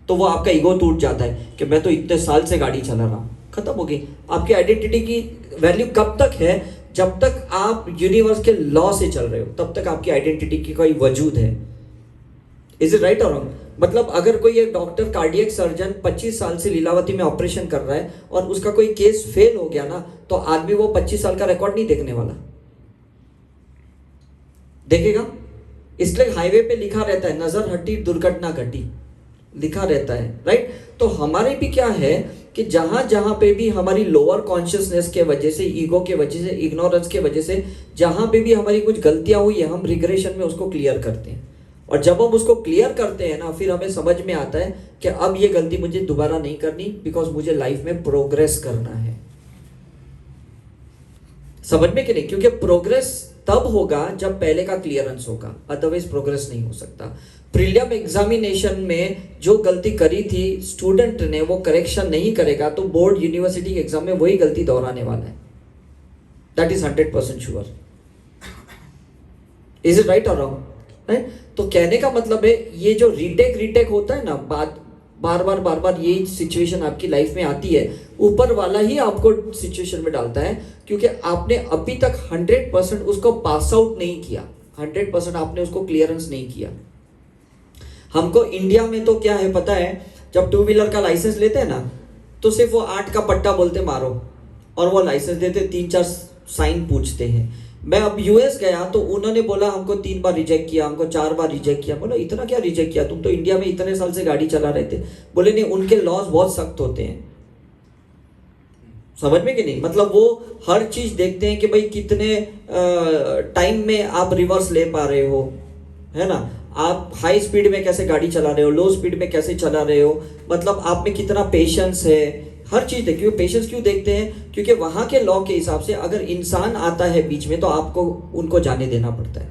तो वो आपका ईगो टूट जाता है कि मैं तो इतने साल से गाड़ी चला रहा हूं, खत्म हो गई। आपकी आइडेंटिटी की वैल्यू कब तक है? जब तक आप यूनिवर्स के लॉ से चल रहे हो, तब तक आपकी आइडेंटिटी की कोई वजूद है। इज इट राइट और रॉन्ग? मतलब अगर कोई एक डॉक्टर कार्डियक सर्जन 25 साल से लीलावती में ऑपरेशन कर रहा है और उसका कोई केस फेल हो गया ना, तो आदमी वो 25 साल का रिकॉर्ड नहीं देखने वाला, देखेगा। इसलिए हाईवे पे लिखा रहता है, नजर हटी दुर्घटना घटी, लिखा रहता है, राइट? तो हमारे भी क्या है कि जहां जहां पे भी हमारी लोअर कॉन्शियसनेस के वजह से, ईगो के वजह से, इग्नोरेंस के वजह से जहां पे भी हमारी कुछ गलतियां हुई है, हम रिग्रेशन में उसको क्लियर करते हैं। और जब हम उसको क्लियर करते हैं ना, फिर हमें समझ में आता है कि अब ये गलती मुझे दोबारा नहीं करनी, बिकॉज मुझे लाइफ में प्रोग्रेस करना है। समझ में कि नहीं? क्योंकि प्रोग्रेस तब होगा जब पहले का क्लियरेंस होगा, अदरवाइज प्रोग्रेस नहीं हो सकता। प्रीलिम एग्जामिनेशन में जो गलती करी थी स्टूडेंट ने, वो करेक्शन नहीं करेगा तो बोर्ड यूनिवर्सिटी के एग्जाम में वही गलती दोहराने वाला है। That is 100% sure. Is it right और रॉन्ग? राइट? तो कहने का मतलब है, ये जो रीटेक होता है ना, बार बार यही सिचुएशन आपकी लाइफ में आती है, ऊपर वाला ही आपको सिचुएशन में डालता है, क्योंकि आपने अभी तक 100% उसको पास आउट नहीं किया, 100% आपने उसको क्लियरेंस नहीं किया। हमको इंडिया में तो क्या है पता है, जब टू व्हीलर का लाइसेंस लेते हैं ना, तो सिर्फ वो 8 का पट्टा बोलते मारो और वो लाइसेंस देते, 3-4 साइन पूछते हैं। मैं अब यूएस गया तो उन्होंने बोला हमको 3 बार रिजेक्ट किया, हमको 4 बार रिजेक्ट किया। बोला इतना क्या रिजेक्ट किया, तुम तो इंडिया में इतने साल से गाड़ी चला रहे थे। बोले नहीं, उनके लॉज बहुत सख्त होते हैं। समझ में कि नहीं? मतलब वो हर चीज देखते हैं कि भाई कितने टाइम में आप रिवर्स ले पा रहे हो, है ना, आप हाई स्पीड में कैसे गाड़ी चला रहे हो, लो स्पीड में कैसे चला रहे हो, मतलब आप में कितना पेशेंस है, हर चीज देखिए। पेशेंस क्यों देखते हैं? क्योंकि वहां के लॉ के हिसाब से अगर इंसान आता है बीच में तो आपको उनको जाने देना पड़ता है,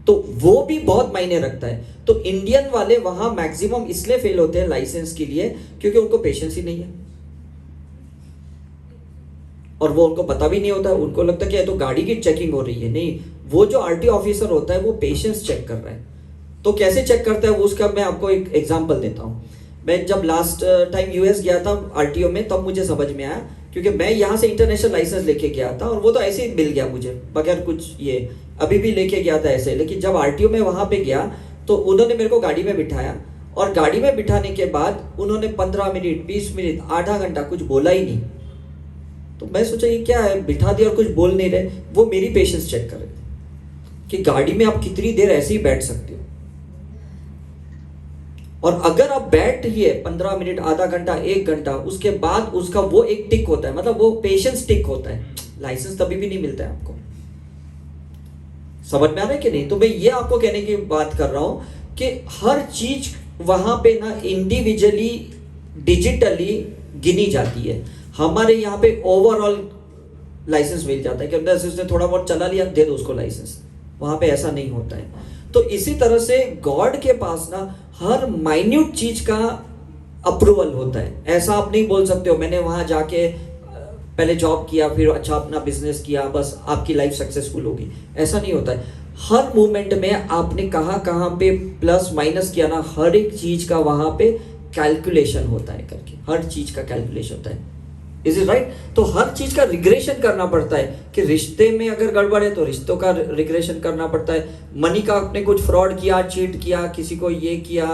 तो वो भी बहुत मायने रखता है। तो इंडियन वाले वहां मैक्सिमम इसलिए फेल होते हैं लाइसेंस के लिए, क्योंकि उनको पेशेंस ही नहीं है, और वो उनको पता भी नहीं होता। उनको लगता है कि तो गाड़ी की चेकिंग हो रही है, नहीं, वो जो आरटीओ ऑफिसर होता है वो पेशेंस चेक कर रहा है। तो कैसे चेक करता है वो, उसका मैं आपको एक एग्जांपल देता हूँ। मैं जब लास्ट टाइम यूएस गया था आरटीओ में, तब मुझे समझ में आया, क्योंकि मैं यहाँ से इंटरनेशनल लाइसेंस लेके गया था और वो तो ऐसे ही मिल गया मुझे बगैर कुछ, ये अभी भी लेके गया था ऐसे। लेकिन जब आरटीओ में वहां पे गया तो उन्होंने मेरे को गाड़ी में बिठाया, और गाड़ी में बिठाने के बाद उन्होंने 15 मिनट, 20 मिनट, आधा घंटा कुछ बोला ही नहीं। तो मैं सोचा ये क्या है, बिठा दिया और कुछ बोल नहीं रहे। वो मेरी पेशेंस चेक कर रहे थे कि गाड़ी में आप कितनी देर ऐसे ही बैठ सकते हो, और अगर आप बैठ ही है 15 मिनट, आधा घंटा, 1 घंटा, उसके बाद उसका वो एक टिक होता है, मतलब वो पेशेंस टिक होता है, लाइसेंस तभी भी नहीं मिलता है आपको। समझ में आ रहा है कि नहीं? तो मैं ये आपको कहने की बात कर रहा हूं कि हर चीज वहां पे ना इंडिविजुअली, डिजिटली गिनी जाती है। हमारे यहाँ पे ओवरऑल लाइसेंस मिल जाता है कि अंदर से उसने थोड़ा बहुत चला लिया, दे दो उसको लाइसेंस। वहां पे ऐसा नहीं होता है। तो इसी तरह से गॉड के पास ना हर माइन्यूट चीज का अप्रूवल होता है। ऐसा आप नहीं बोल सकते हो मैंने वहां जाके पहले जॉब किया, फिर अच्छा अपना बिजनेस किया, बस आपकी लाइफ सक्सेसफुल होगी, ऐसा नहीं होता है। हर मोमेंट में आपने कहाँ पे प्लस माइनस किया ना, हर एक चीज का वहां पे कैलकुलेशन होता है करके, हर चीज का कैलकुलेशन होता है। Is it right? तो हर चीज का रिग्रेशन करना पड़ता है कि रिश्ते में अगर गड़बड़ है तो रिश्तों का रिग्रेशन करना पड़ता है। मनी का आपने कुछ फ्रॉड किया, चीट किया, किसी को ये किया,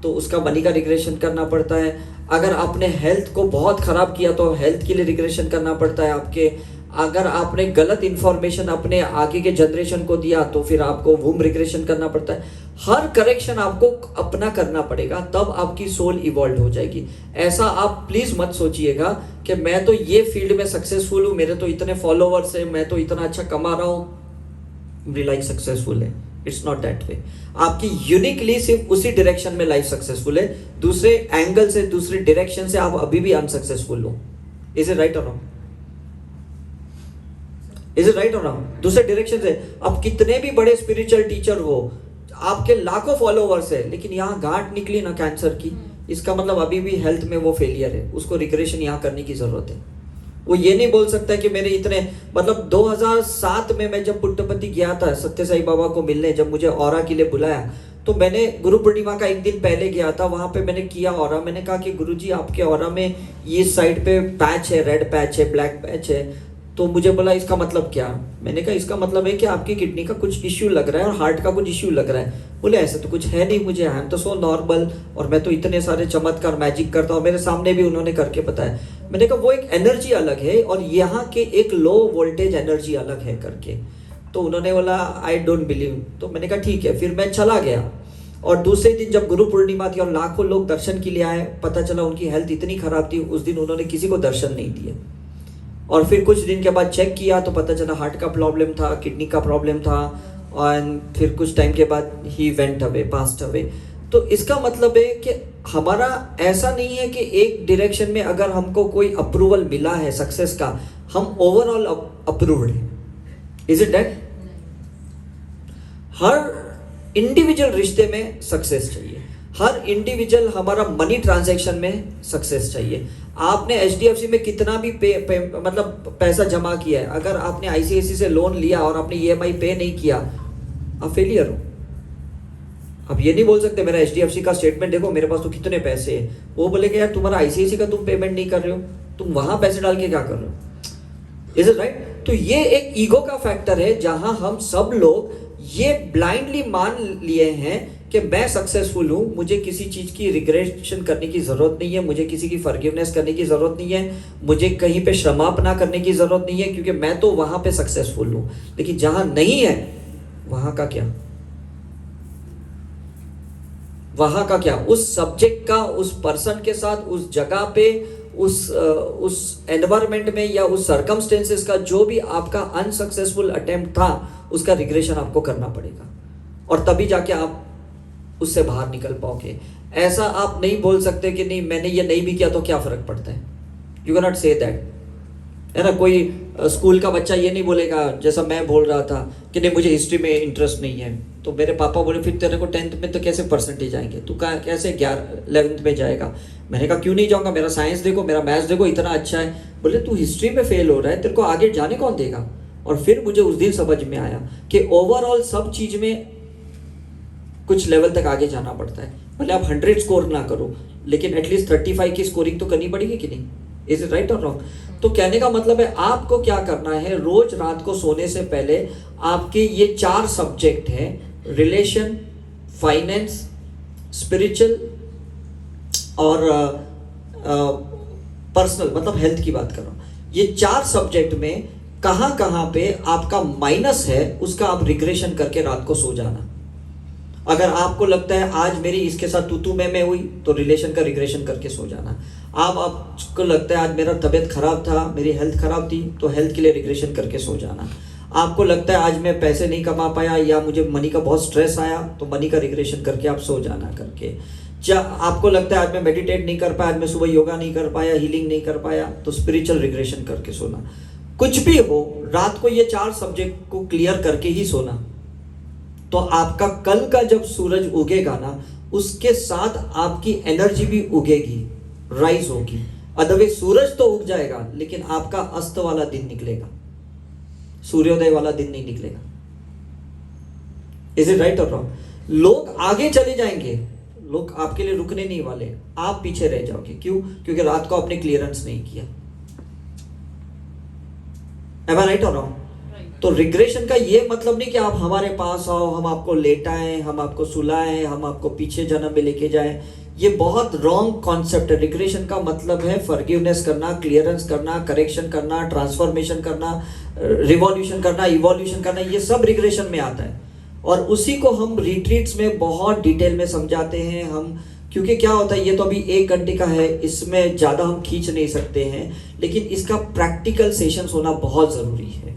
तो उसका मनी का रिग्रेशन करना पड़ता है। अगर आपने हेल्थ को बहुत खराब किया तो हेल्थ के लिए रिग्रेशन करना पड़ता है आपके। अगर आपने गलत इंफॉर्मेशन अपने आगे के जनरेशन को दिया तो फिर आपको वूम रिग्रेशन करना पड़ता है। हर करेक्शन आपको अपना करना पड़ेगा, तब आपकी सोल इवॉल्व हो जाएगी। ऐसा आप प्लीज मत सोचिएगा कि मैं तो ये फील्ड में सक्सेसफुल हूं, मेरे तो इतने फॉलोवर्स है, मैं तो इतना अच्छा कमा रहा हूं, मेरी लाइफ सक्सेसफुल है। It's not that way. आपकी यूनिकली सिर्फ उसी डायरेक्शन में लाइफ सक्सेसफुल है, दूसरे एंगल से, दूसरे डायरेक्शन से आप अभी भी अनसक्सेसफुल हो। इज इट राइट और नॉट? इज इट राइट और रॉन्ग? दूसरे डायरेक्शन से अब कितने भी बड़े स्पिरिचुअल टीचर हो, आपके लाखों फॉलोवर्स है, लेकिन यहाँ गांठ निकली ना कैंसर की, इसका मतलब अभी भी हेल्थ में वो फेलियर है, उसको रिग्रेशन यहाँ करने की जरूरत है। वो ये नहीं बोल सकता कि मेरे इतने, मतलब 2007 में मैं जब पुट्टपति गया था सत्य साई बाबा को मिलने, जब मुझे ऑरा के लिए बुलाया, तो मैंने गुरु पूर्णिमा का एक दिन पहले गया था, वहां पे मैंने किया ऑरा। मैंने कहा कि गुरुजी आपके ऑरा में ये साइड पे पैच है, रेड पैच है, ब्लैक पैच है। तो मुझे बोला इसका मतलब क्या? मैंने कहा इसका मतलब है कि आपकी किडनी का कुछ इश्यू लग रहा है और हार्ट का कुछ इश्यू लग रहा है। बोले ऐसा तो कुछ है नहीं, मुझे आई एम तो सो नॉर्मल, और मैं तो इतने सारे चमत्कार मैजिक करता हूँ, मेरे सामने भी उन्होंने करके बताया। मैंने कहा वो एक एनर्जी अलग है और यहाँ के एक लो वोल्टेज एनर्जी अलग है करके। तो उन्होंने बोला आई डोंट बिलीव। तो मैंने कहा ठीक है, फिर मैं चला गया। और दूसरे दिन जब गुरु पूर्णिमा थी और लाखों लोग दर्शन के लिए आए, पता चला उनकी हेल्थ इतनी खराब थी, उस दिन उन्होंने किसी को दर्शन नहीं दिए। और फिर कुछ दिन के बाद चेक किया तो पता चला हार्ट का प्रॉब्लम था, किडनी का प्रॉब्लम था, और फिर कुछ टाइम के बाद he went away, passed away. तो इसका मतलब है कि हमारा ऐसा नहीं है कि एक डायरेक्शन में अगर हमको कोई अप्रूवल मिला है सक्सेस का, हम ओवरऑल अप्रूव्ड हैं। Is it that? Her individual रिश्ते में सक्सेस चाहिए, हर इंडिविजुअल हमारा मनी ट्रांजैक्शन में सक्सेस चाहिए। आपने HDFC में कितना भी मतलब पैसा जमा किया है, अगर आपने ICICI से लोन लिया और आपने EMI पे नहीं किया, आप फेलियर हो। अब ये नहीं बोल सकते मेरा HDFC का स्टेटमेंट देखो मेरे पास तो कितने पैसे हैं, वो बोलेगा यार तुम्हारा ICICI का तुम पेमेंट नहीं कर रहे हो, तुम वहां पैसे डाल के क्या कर रहे हो? Is it right? तो ये एक ईगो का फैक्टर है जहां हम सब लोग ये ब्लाइंडली मान लिए हैं कि मैं सक्सेसफुल हूं, मुझे किसी चीज की रिग्रेशन करने की जरूरत नहीं है, मुझे किसी की फॉरगिवनेस करने की जरूरत नहीं है, मुझे कहीं पे क्षमापना करने की जरूरत नहीं है, क्योंकि मैं तो वहां पे सक्सेसफुल हूं। लेकिन जहां नहीं है वहां का क्या? वहां का क्या? उस सब्जेक्ट का, उस पर्सन के साथ, उस जगह पे, उस एनवायरमेंट में या उस सर्कमस्टेंसेस का जो भी आपका अनसक्सेसफुल अटेम्प्ट था, उसका रिग्रेशन आपको करना पड़ेगा, और तभी जाके आप उससे बाहर निकल पाओगे। ऐसा आप नहीं बोल सकते कि नहीं मैंने ये नहीं भी किया तो क्या फर्क पड़ता है। You can not say that, है ना। कोई स्कूल का बच्चा ये नहीं बोलेगा जैसा मैं बोल रहा था कि नहीं मुझे हिस्ट्री में इंटरेस्ट नहीं है, तो मेरे पापा बोले फिर तेरे को 10th में तो कैसे परसेंटेज आएंगे, तू कैसे 11th में जाएगा। मैंने कहा क्यों नहीं जाऊंगा, मेरा साइंस देखो, मेरा मैथ्स देखो इतना अच्छा है। बोले तू हिस्ट्री में फेल हो रहा है, तेरे को आगे जाने कौन देगा। और फिर मुझे उस दिन समझ में आया कि ओवरऑल सब चीज में कुछ लेवल तक आगे जाना पड़ता है। भले आप 100 स्कोर ना करो, लेकिन एटलीस्ट 35 की स्कोरिंग तो करनी पड़ेगी कि नहीं। इज इट राइट और रॉन्ग? तो कहने का मतलब है आपको क्या करना है, रोज रात को सोने से पहले आपके ये 4 सब्जेक्ट हैं, रिलेशन, फाइनेंस, स्पिरिचुअल और पर्सनल, मतलब हेल्थ की बात कर रहा हूं। ये 4 सब्जेक्ट में कहां कहां पे आपका माइनस है, उसका आप रिग्रेशन करके रात को सो जाना। अगर आपको लगता है आज मेरी इसके साथ तू मैं हुई, तो रिलेशन का रिग्रेशन करके सो जाना। आपको लगता है आज मेरा तबीयत खराब था, मेरी हेल्थ खराब थी, तो हेल्थ के लिए रिग्रेशन करके सो जाना। आपको लगता है आज मैं पैसे नहीं कमा पाया या मुझे मनी का बहुत स्ट्रेस आया, तो मनी का रिग्रेशन करके आप सो जाना करके। आपको लगता है आज मैं मेडिटेट नहीं कर पाया, आज मैं सुबह योगा नहीं कर पाया, हीलिंग नहीं कर पाया, तो स्पिरिचुअल रिग्रेशन करके सोना। कुछ भी हो, रात को ये 4 सब्जेक्ट को क्लियर करके ही सोना। तो आपका कल का जब सूरज उगेगा ना, उसके साथ आपकी एनर्जी भी उगेगी, राइज होगी। अदरवाइज सूरज तो उग जाएगा लेकिन आपका अस्त वाला दिन निकलेगा, सूर्योदय वाला दिन नहीं निकलेगा। इज इट राइट और रॉन्ग? लोग आगे चले जाएंगे, लोग आपके लिए रुकने नहीं वाले, आप पीछे रह जाओगे। क्यों? क्योंकि रात को आपने क्लियरेंस नहीं किया। एम आई राइट और रॉन्ग? तो रिग्रेशन का ये मतलब नहीं कि आप हमारे पास आओ, हम आपको लेटाएं, हम आपको सुलाएं, हम आपको पीछे जन्म में लेके जाएं। ये बहुत रॉन्ग कॉन्सेप्ट है। रिग्रेशन का मतलब है फॉरगिवनेस करना, क्लियरेंस करना, करेक्शन करना, ट्रांसफॉर्मेशन करना, रिवॉल्यूशन करना, इवोल्यूशन करना, ये सब रिग्रेशन में आता है। और उसी को हम रिट्रीट्स में बहुत डिटेल में समझाते हैं हम, क्योंकि क्या होता है, ये तो अभी 1 घंटे का है, इसमें ज़्यादा हम खींच नहीं सकते हैं, लेकिन इसका प्रैक्टिकल सेशंस होना बहुत ज़रूरी है।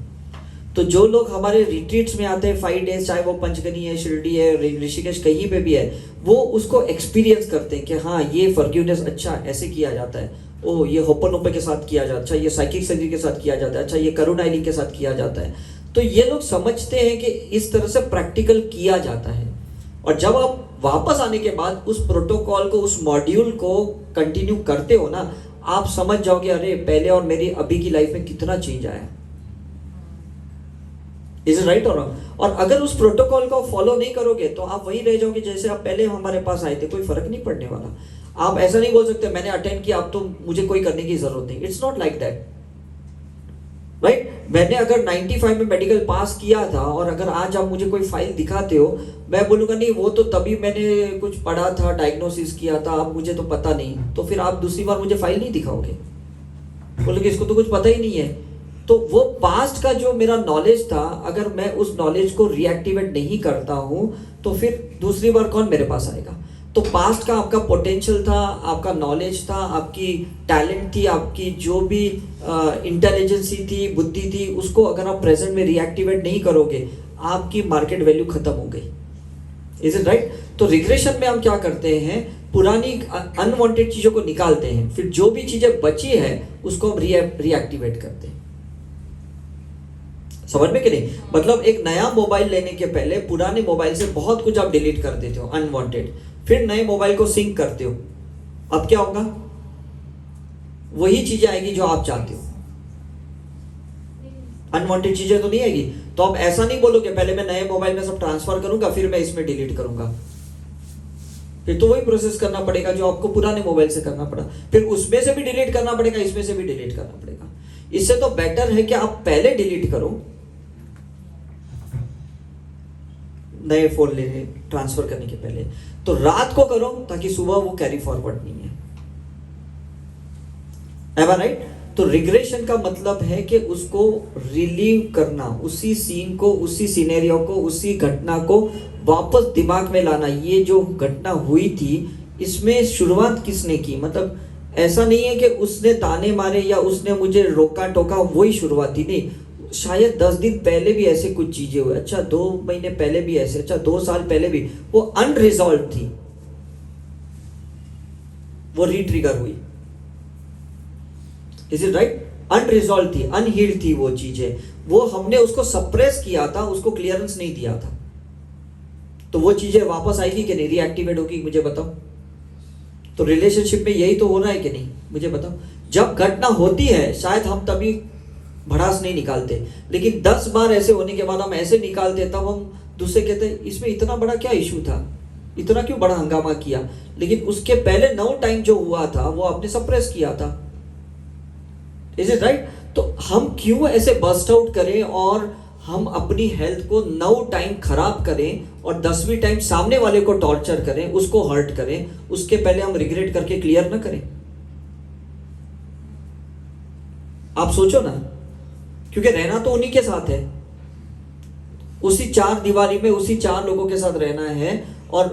तो जो लोग हमारे रिट्रीट्स में आते हैं 5 डेज, चाहे वो पंचगनी है, शिरडी है, ऋषिकेश, कहीं पे भी है, वो उसको एक्सपीरियंस करते हैं कि हाँ ये फॉरगिवनेस अच्छा ऐसे किया जाता है। ओ ये होपनोपे के साथ किया जाता है, अच्छा ये साइकिक सर्जरी के साथ किया जाता है, अच्छा ये करुणा हीलिंग के साथ किया जाता है। तो ये लोग समझते हैं कि इस तरह से प्रैक्टिकल किया जाता है। और जब आप वापस आने के बाद उस प्रोटोकॉल को, उस मॉड्यूल को कंटिन्यू करते हो ना, आप समझ जाओगे अरे पहले और मेरी अभी की लाइफ में कितना चेंज आया। इज इट राइट और रॉन्ग? और अगर उस प्रोटोकॉल को फॉलो नहीं करोगे तो आप वही रह जाओगे जैसे आप पहले हमारे पास आए थे, कोई फर्क नहीं पड़ने वाला। आप ऐसा नहीं बोल सकते मैंने अटेंड किया अब तो मुझे कोई करने की जरूरत नहीं। It's not like that, right? मैंने अगर 95 में मेडिकल पास किया था और अगर आज आप मुझे कोई फाइल दिखाते हो, मैं बोलूंगा नहीं वो तो तभी मैंने कुछ पढ़ा था, डायग्नोसिस किया था, अब मुझे तो पता नहीं। तो फिर आप दूसरी बार मुझे फाइल नहीं दिखाओगे, बोलोगे इसको तो कुछ पता ही नहीं है। तो वो पास्ट का जो मेरा नॉलेज था, अगर मैं उस नॉलेज को रीएक्टिवेट नहीं करता हूं तो फिर दूसरी बार कौन मेरे पास आएगा? तो पास्ट का आपका पोटेंशियल था, आपका नॉलेज था, आपकी टैलेंट थी, आपकी जो भी इंटेलिजेंसी थी, बुद्धि थी, उसको अगर आप प्रेजेंट में रीएक्टिवेट नहीं करोगे, आपकी मार्केट वैल्यू खत्म हो गई। Is it right? तो रिग्रेशन में हम क्या करते हैं, पुरानी अनवांटेड चीजों को निकालते हैं, फिर जो भी चीजें बची है उसको हम रीएक्टिवेट करते हैं। समझ में कि नहीं? मतलब एक नया मोबाइल लेने के पहले पुराने मोबाइल से बहुत कुछ आप डिलीट कर देते हो अनवांटेड, फिर नए मोबाइल को सिंक करते हो। अब क्या होगा? वही चीजें आएगी जो आप चाहते हो, अनवांटेड चीजें तो नहीं आएगी। तो आप ऐसा नहीं बोलोगे पहले मैं नए मोबाइल में सब ट्रांसफर करूंगा फिर मैं इसमें डिलीट करूंगा। फिर तो वही प्रोसेस करना पड़ेगा जो आपको पुराने मोबाइल से करना पड़ा, फिर उसमें से भी डिलीट करना पड़ेगा, इसमें से भी डिलीट करना पड़ेगा। इससे तो बेटर है कि आप पहले डिलीट करो नए फोन लेने ट्रांसफर करने के पहले, तो रात को करो ताकि सुबह वो कैरी फॉरवर्ड नहीं है। एम आई राइट? तो रिग्रेशन का मतलब है कि उसको रिलीव करना, उसी सीन को, उसी सिनेरियो को, उसी घटना को वापस दिमाग में लाना। ये जो घटना हुई थी इसमें शुरुआत किसने की? मतलब ऐसा नहीं है कि उसने ताने मारे या उसने मुझे रोका टोका, वही शुरुआत थी, नहीं। शायद 10 दिन पहले भी ऐसे कुछ चीजें हुई, अच्छा 2 महीने पहले भी ऐसे, अच्छा 2 साल पहले भी, वो अनरिजॉल्व थी, वो रीट्रिगर हुई। Is it right? अनरिजॉल्व थी, अनहील्ड थी वो चीजें, वो हमने उसको सप्रेस किया था, उसको क्लियरेंस नहीं दिया था। तो वो चीजें वापस आएगी कि नहीं, रीएक्टिवेट होगी? मुझे बताओ। तो रिलेशनशिप में यही तो हो रहा है कि नहीं? मुझे बताओ। जब घटना होती है शायद हम तभी भड़ास नहीं निकालते, लेकिन 10 बार ऐसे होने के बाद हम ऐसे निकालते, तब हम दूसरे कहते हैं इसमें इतना बड़ा क्या इशू था, इतना क्यों बड़ा हंगामा किया, लेकिन उसके पहले 9 टाइम जो हुआ था वो आपने सप्रेस किया था। Is it right? तो हम क्यों ऐसे बर्स्ट आउट करें और हम अपनी हेल्थ को 9 टाइम खराब करें और 10वीं टाइम सामने वाले को टॉर्चर करें, उसको हर्ट करें, उसके पहले हम रिग्रेट करके क्लियर ना करें? आप सोचो ना, क्योंकि रहना तो उन्हीं के साथ है, उसी 4 दीवारी में उसी 4 लोगों के साथ रहना है, और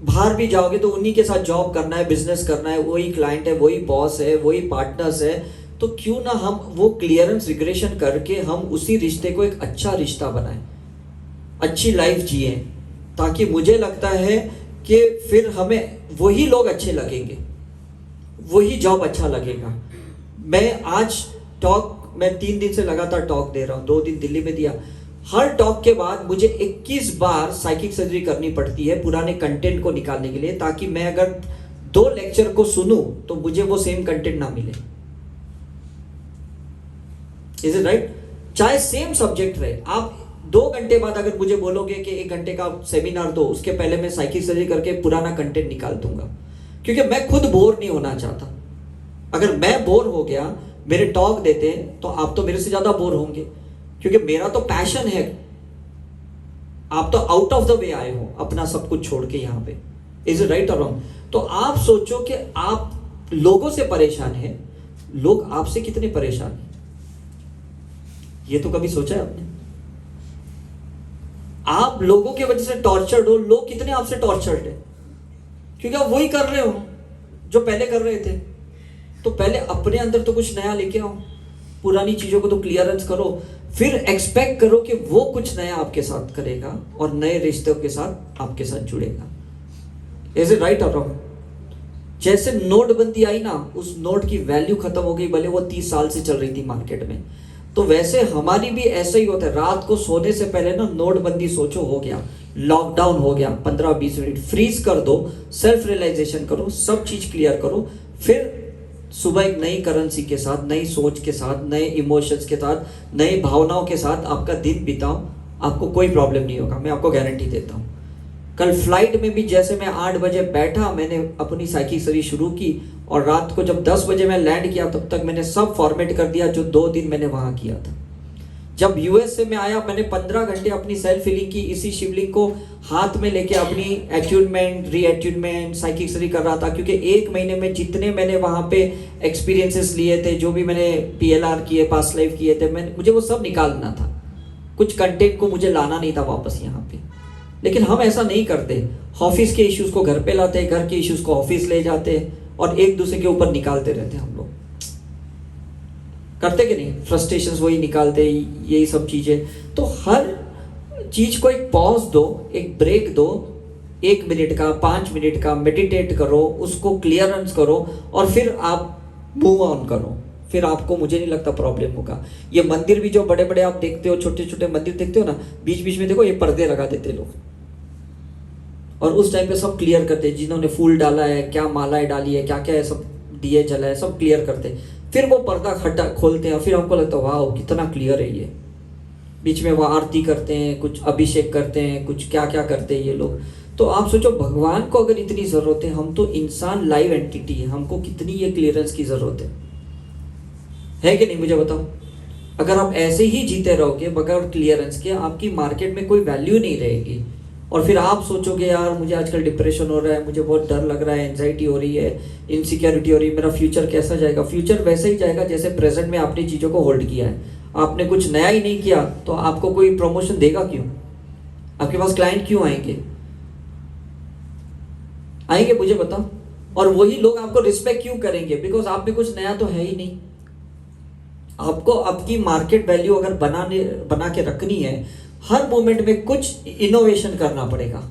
बाहर भी जाओगे तो उन्हीं के साथ जॉब करना है, बिजनेस करना है, वही क्लाइंट है, वही बॉस है, वही पार्टनर्स है। तो क्यों ना हम वो क्लियरेंस रिग्रेशन करके हम उसी रिश्ते को एक अच्छा रिश्ता बनाएं, अच्छी लाइफ जिए, ताकि मुझे लगता है कि फिर हमें वही लोग अच्छे लगेंगे, वही जॉब अच्छा लगेगा। मैं आज मैं 3 दिन से लगातार टॉक दे रहा हूँ, 2 दिन दिल्ली में दिया। हर टॉक के बाद मुझे 21 बार साइकिक सर्जरी करनी पड़ती है पुराने कंटेंट को निकालने के लिए, ताकि मैं अगर 2 लेक्चर को सुनूं तो मुझे वो सेम कंटेंट ना मिले। Is it right? चाहे सेम सब्जेक्ट रहे, आप 2 घंटे बाद अगर मुझे बोलोगे कि 1 घंटे का सेमिनार दो, उसके पहले मैं साइकिक सर्जरी करके पुराना कंटेंट निकाल दूंगा, क्योंकि मैं खुद बोर नहीं होना चाहता। अगर मैं बोर हो गया मेरे टॉक देते तो आप तो मेरे से ज्यादा बोर होंगे, क्योंकि मेरा तो पैशन है। आप तो आउट ऑफ द वे आए हो अपना सब कुछ छोड़ के यहाँ पे। इज इट राइट और रॉन्ग? तो आप सोचो कि आप लोगों से परेशान हैं, लोग आपसे कितने परेशान हैं, ये तो कभी सोचा है आपने? आप लोगों की वजह से टॉर्चर्ड हो, लोग कितने आपसे टॉर्चर्ड है, क्योंकि आप वही कर रहे हो जो पहले कर रहे थे। तो पहले अपने अंदर तो कुछ नया लेके आओ, पुरानी चीजों को तो क्लियरेंस करो, फिर एक्सपेक्ट करो कि वो कुछ नया आपके साथ करेगा और नए रिश्तों के साथ आपके साथ जुड़ेगा। इज इट राइट और रॉन्ग? जैसे नोटबंदी आई ना, उस नोट की वैल्यू खत्म हो गई, भले वो 30 साल से चल रही थी मार्केट में। तो वैसे हमारी भी ऐसा ही होता है, रात को सोने से पहले ना नोटबंदी सोचो, हो गया लॉकडाउन, हो गया 15-20 मिनट फ्रीज कर दो, सेल्फ रियलाइजेशन करो, सब चीज क्लियर करो, फिर सुबह एक नई करेंसी के साथ, नई सोच के साथ, नए इमोशंस के साथ, नई भावनाओं के साथ आपका दिन बिताओ, आपको कोई प्रॉब्लम नहीं होगा, मैं आपको गारंटी देता हूँ। कल फ्लाइट में भी जैसे मैं 8 बजे बैठा, मैंने अपनी साइकिल सरी शुरू की, और रात को जब 10 बजे मैं लैंड किया तब तक मैंने सब फॉर्मेट कर दिया जो 2 दिन मैंने वहाँ किया था। जब यूएस से मैं आया, मैंने 15 घंटे अपनी सेल्फ हीलिंग की, इसी शिवलिंग को हाथ में लेके अपनी एट्यूनमेंट, रीएट्यूनमेंट, साइकिल सरी कर रहा था, क्योंकि 1 महीने में जितने मैंने वहाँ पे एक्सपीरियंसेस लिए थे, जो भी मैंने PLR किए, पास्ट लाइफ किए थे, मुझे वो सब निकालना था। कुछ कंटेंट को मुझे लाना नहीं था वापस यहाँ पे। लेकिन हम ऐसा नहीं करते, ऑफिस के इश्यूज को घर पे लाते, घर के इश्यूज को ऑफिस ले जाते, और एक दूसरे के ऊपर निकालते रहते हम लोग। करते कि नहीं? फ्रस्ट्रेशंस वही निकालते, यही सब चीजें। तो हर चीज को एक पॉज दो, एक ब्रेक दो, 1 मिनट का, 5 मिनट का, मेडिटेट करो, उसको क्लियरेंस करो, और फिर आप मूव ऑन करो। फिर आपको, मुझे नहीं लगता प्रॉब्लम होगा। ये मंदिर भी जो बड़े बड़े आप देखते हो, छोटे छोटे मंदिर देखते हो ना, बीच बीच में देखो ये पर्दे लगा देते लोग, और उस टाइम पे सब क्लियर करते, जिन्होंने फूल डाला है, क्या मालाएं डाली है, क्या क्या है, सब दिए जला है, सब क्लियर करते। फिर वो पर्दा खट्टा खोलते हैं, फिर हमको लगता है वाह कितना क्लियर है ये। बीच में वो आरती करते हैं, कुछ अभिषेक करते हैं, कुछ क्या क्या करते हैं ये लोग। तो आप सोचो, भगवान को अगर इतनी जरूरत है, हम तो इंसान लाइव एंटिटी है, हमको कितनी ये क्लियरेंस की जरूरत है कि नहीं? मुझे बताओ। अगर आप ऐसे ही जीते रहोगे बगैर क्लियरेंस के, आपकी मार्केट में कोई वैल्यू नहीं रहेगी, और फिर आप सोचोगे यार मुझे आजकल डिप्रेशन हो रहा है, मुझे बहुत डर लग रहा है, एंजाइटी हो रही है, इनसिक्योरिटी हो रही है, मेरा फ्यूचर कैसा जाएगा? फ्यूचर वैसे ही जाएगा जैसे प्रेजेंट में आपने चीज़ों को होल्ड किया है। आपने कुछ नया ही नहीं किया, तो आपको कोई प्रमोशन देगा क्यों? आपके पास क्लाइंट क्यों आएंगे? आएंगे, मुझे बताओ। और वही लोग आपको रिस्पेक्ट क्यों करेंगे? बिकॉज आप में कुछ नया तो है ही नहीं। आपको आपकी मार्केट वैल्यू अगर बना के रखनी है, हर मोमेंट में कुछ इनोवेशन करना पड़ेगा,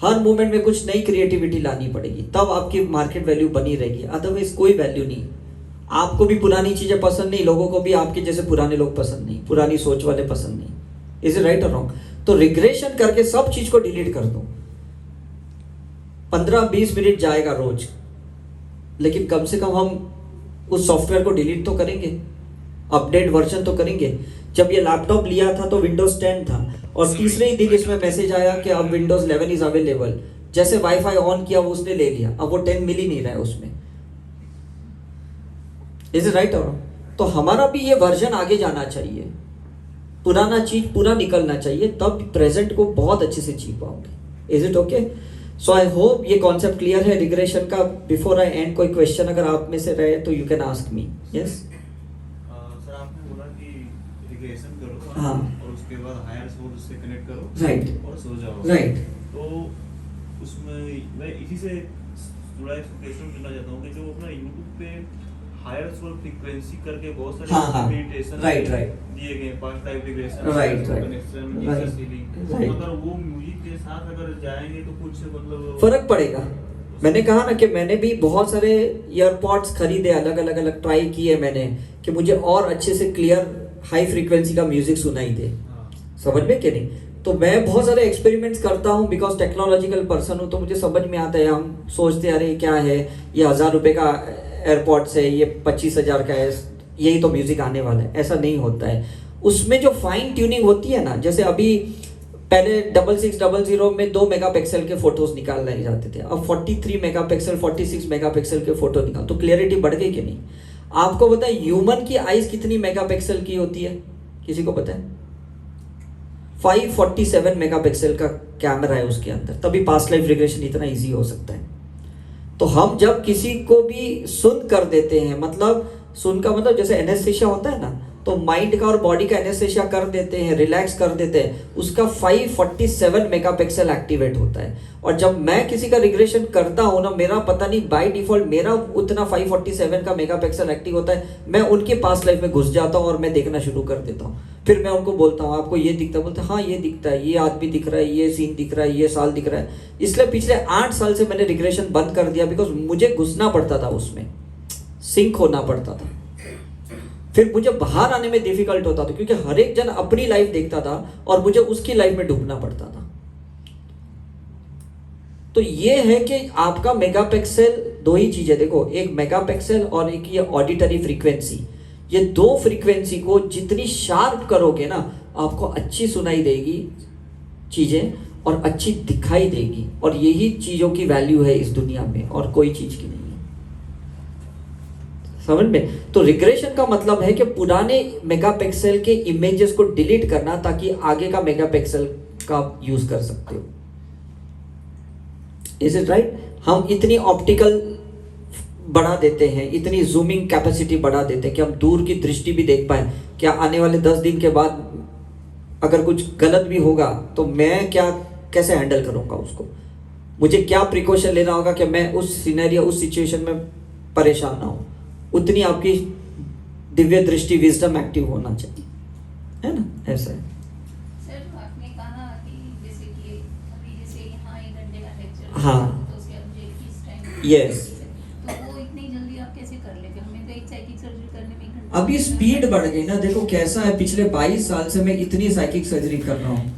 हर मोमेंट में कुछ नई क्रिएटिविटी लानी पड़ेगी, तब आपकी मार्केट वैल्यू बनी रहेगी। अदरवाइज कोई वैल्यू नहीं। आपको भी पुरानी चीजें पसंद नहीं, लोगों को भी आपके जैसे पुराने लोग पसंद नहीं, पुरानी सोच वाले पसंद नहीं। इज इट राइट और रॉन्ग? तो रिग्रेशन करके सब चीज को डिलीट कर दो। 15-20 मिनट जाएगा रोज, लेकिन कम से कम हम उस सॉफ्टवेयर को डिलीट तो करेंगे, अपडेट वर्जन तो करेंगे। जब ये लैपटॉप लिया था तो विंडोज 10 था, और तीसरे ही दिन इसमें मैसेज आया कि अब विंडोज 11 इज अवेलेबल। जैसे वाईफाई ऑन किया, वो उसने ले लिया, अब वो 10 मिल ही नहीं रहा है उसमें। Is it right? तो हमारा भी ये वर्जन आगे जाना चाहिए, पुराना चीज पूरा निकलना चाहिए, तब प्रेजेंट को बहुत अच्छे से जी पाओगे। Is it okay? So I hope ये कॉन्सेप्ट क्लियर है रिग्रेशन का। बिफोर आई एंड, कोई क्वेश्चन अगर आप में से रहे तो you can ask me. Yes sir, आपने बोला कि रिग्रेशन करो, हाँ, और उसके बाद हायर सोर्स से कनेक्ट करो, राइट, और सो जाओ, राइट। तो उसमें मैं इसी से थोड़ा एक क्वेश्चन पूछना चाहता हूँ कि जो अपना यूट्यूब पे हायर सोल फ्रीक्वेंसी करके बहुत सारे हाँ, मेडिटेशन राइट दिए गए, past life regression, right, connection, Jesus healing, right. अगर वो म्यूजिक के साथ अगर जाएंगे तो कुछ मतलब फर्क पड़ेगा। मैंने कहा ना कि मैंने भी बहुत सारे ईयरपॉड्स खरीदे, अलग अलग ट्राई किए मैंने, कि मुझे और अच्छे से क्लियर हाई फ्रीक्वेंसी का म्यूजिक सुनाई दे। समझ में कि नहीं? तो मैं बहुत सारे एक्सपेरिमेंट्स करता हूँ, बिकॉज टेक्नोलॉजिकल पर्सन हूँ, तो मुझे समझ में आता है। हम सोचते हैं अरे क्या है, ये 1000 रुपये का एयरपॉड्स है, ये 25,000 का है, यही तो म्यूजिक आने वाला है। ऐसा नहीं होता है। उसमें जो फाइन ट्यूनिंग होती है ना, जैसे अभी पहले 6600 में 2 मेगापिक्सल के फोटोज निकालने जाते थे, अब 43 मेगापिक्सल 46 मेगापिक्सल के फोटो निकाल, तो क्लियरिटी बढ़ गई कि नहीं? आपको पता है ह्यूमन की आईज कितनी मेगापिक्सल की होती है? किसी को पता है? 547 मेगापिक्सल का कैमरा है उसके अंदर, तभी पास्ट लाइफ रिग्रेशन इतना इजी हो सकता है। तो हम जब किसी को भी सुन कर देते हैं, मतलब सुन का मतलब जैसे एनेस्थेसिया होता है ना, तो माइंड का और बॉडी का एनेस्थेसिया कर देते हैं, रिलैक्स कर देते हैं, उसका 547 मेगापिक्सल एक्टिवेट होता है। और जब मैं किसी का रिग्रेशन करता हूँ ना, मेरा पता नहीं बाय डिफॉल्ट मेरा उतना 547 का मेगापिक्सल एक्टिव होता है, मैं उनके पास्ट लाइफ में घुस जाता हूँ और मैं देखना शुरू कर देता हूँ। फिर मैं उनको बोलता हूँ आपको ये दिखता है, बोलते हैं हाँ ये दिखता है, ये आदमी दिख रहा है, ये सीन दिख रहा है, ये साल दिख रहा है। इसलिए पिछले 8 साल से मैंने रिग्रेशन बंद कर दिया, बिकॉज मुझे घुसना पड़ता था, उसमें सिंक होना पड़ता था, फिर मुझे बाहर आने में डिफिकल्ट होता था, क्योंकि हर एक जन अपनी लाइफ देखता था और मुझे उसकी लाइफ में डूबना पड़ता था। तो ये है कि आपका मेगापिक्सल, दो ही चीजें देखो, एक मेगापिक्सल और एक ये ऑडिटरी फ्रीक्वेंसी, ये दो फ्रीक्वेंसी को जितनी शार्प करोगे ना, आपको अच्छी सुनाई देगी चीजें और अच्छी दिखाई देगी, और यही चीजों की वैल्यू है इस दुनिया में, और कोई चीज की नहीं है, समझ में। तो रिग्रेशन का मतलब है कि पुराने मेगापिक्सल के इमेजेस को डिलीट करना, ताकि आगे का मेगापिक्सल का यूज कर सकते हो। Is it right? हम इतनी ऑप्टिकल बढ़ा देते हैं, इतनी जूमिंग कैपेसिटी बढ़ा देते हैं कि हम दूर की दृष्टि भी देख पाए। क्या आने वाले 10 दिन के बाद अगर कुछ गलत भी होगा तो मैं क्या, कैसे हैंडल करूंगा उसको, मुझे क्या प्रिकॉशन लेना होगा कि मैं उस सिनेरियो, उस सिचुएशन में परेशान ना हो। उतनी आपकी दिव्य दृष्टि, विजडम एक्टिव होना चाहिए, है ना? ऐसा है। सर आपने कहा कि जैसे कि अभी जैसे यहाँ 1 घंटे का लेक्चर, हाँ। तो उसके मुझे किस टाइम, Yes. तो वो इतनी जल्दी आप कैसे कर लेते? हमें तो एक साइकिक सर्जरी करने में 1 घंटा। अभी स्पीड बढ़ गई ना, देखो कैसा है, पिछले 22 साल से मैं इतनी साइकिक सर्जरी कर रहा हूँ,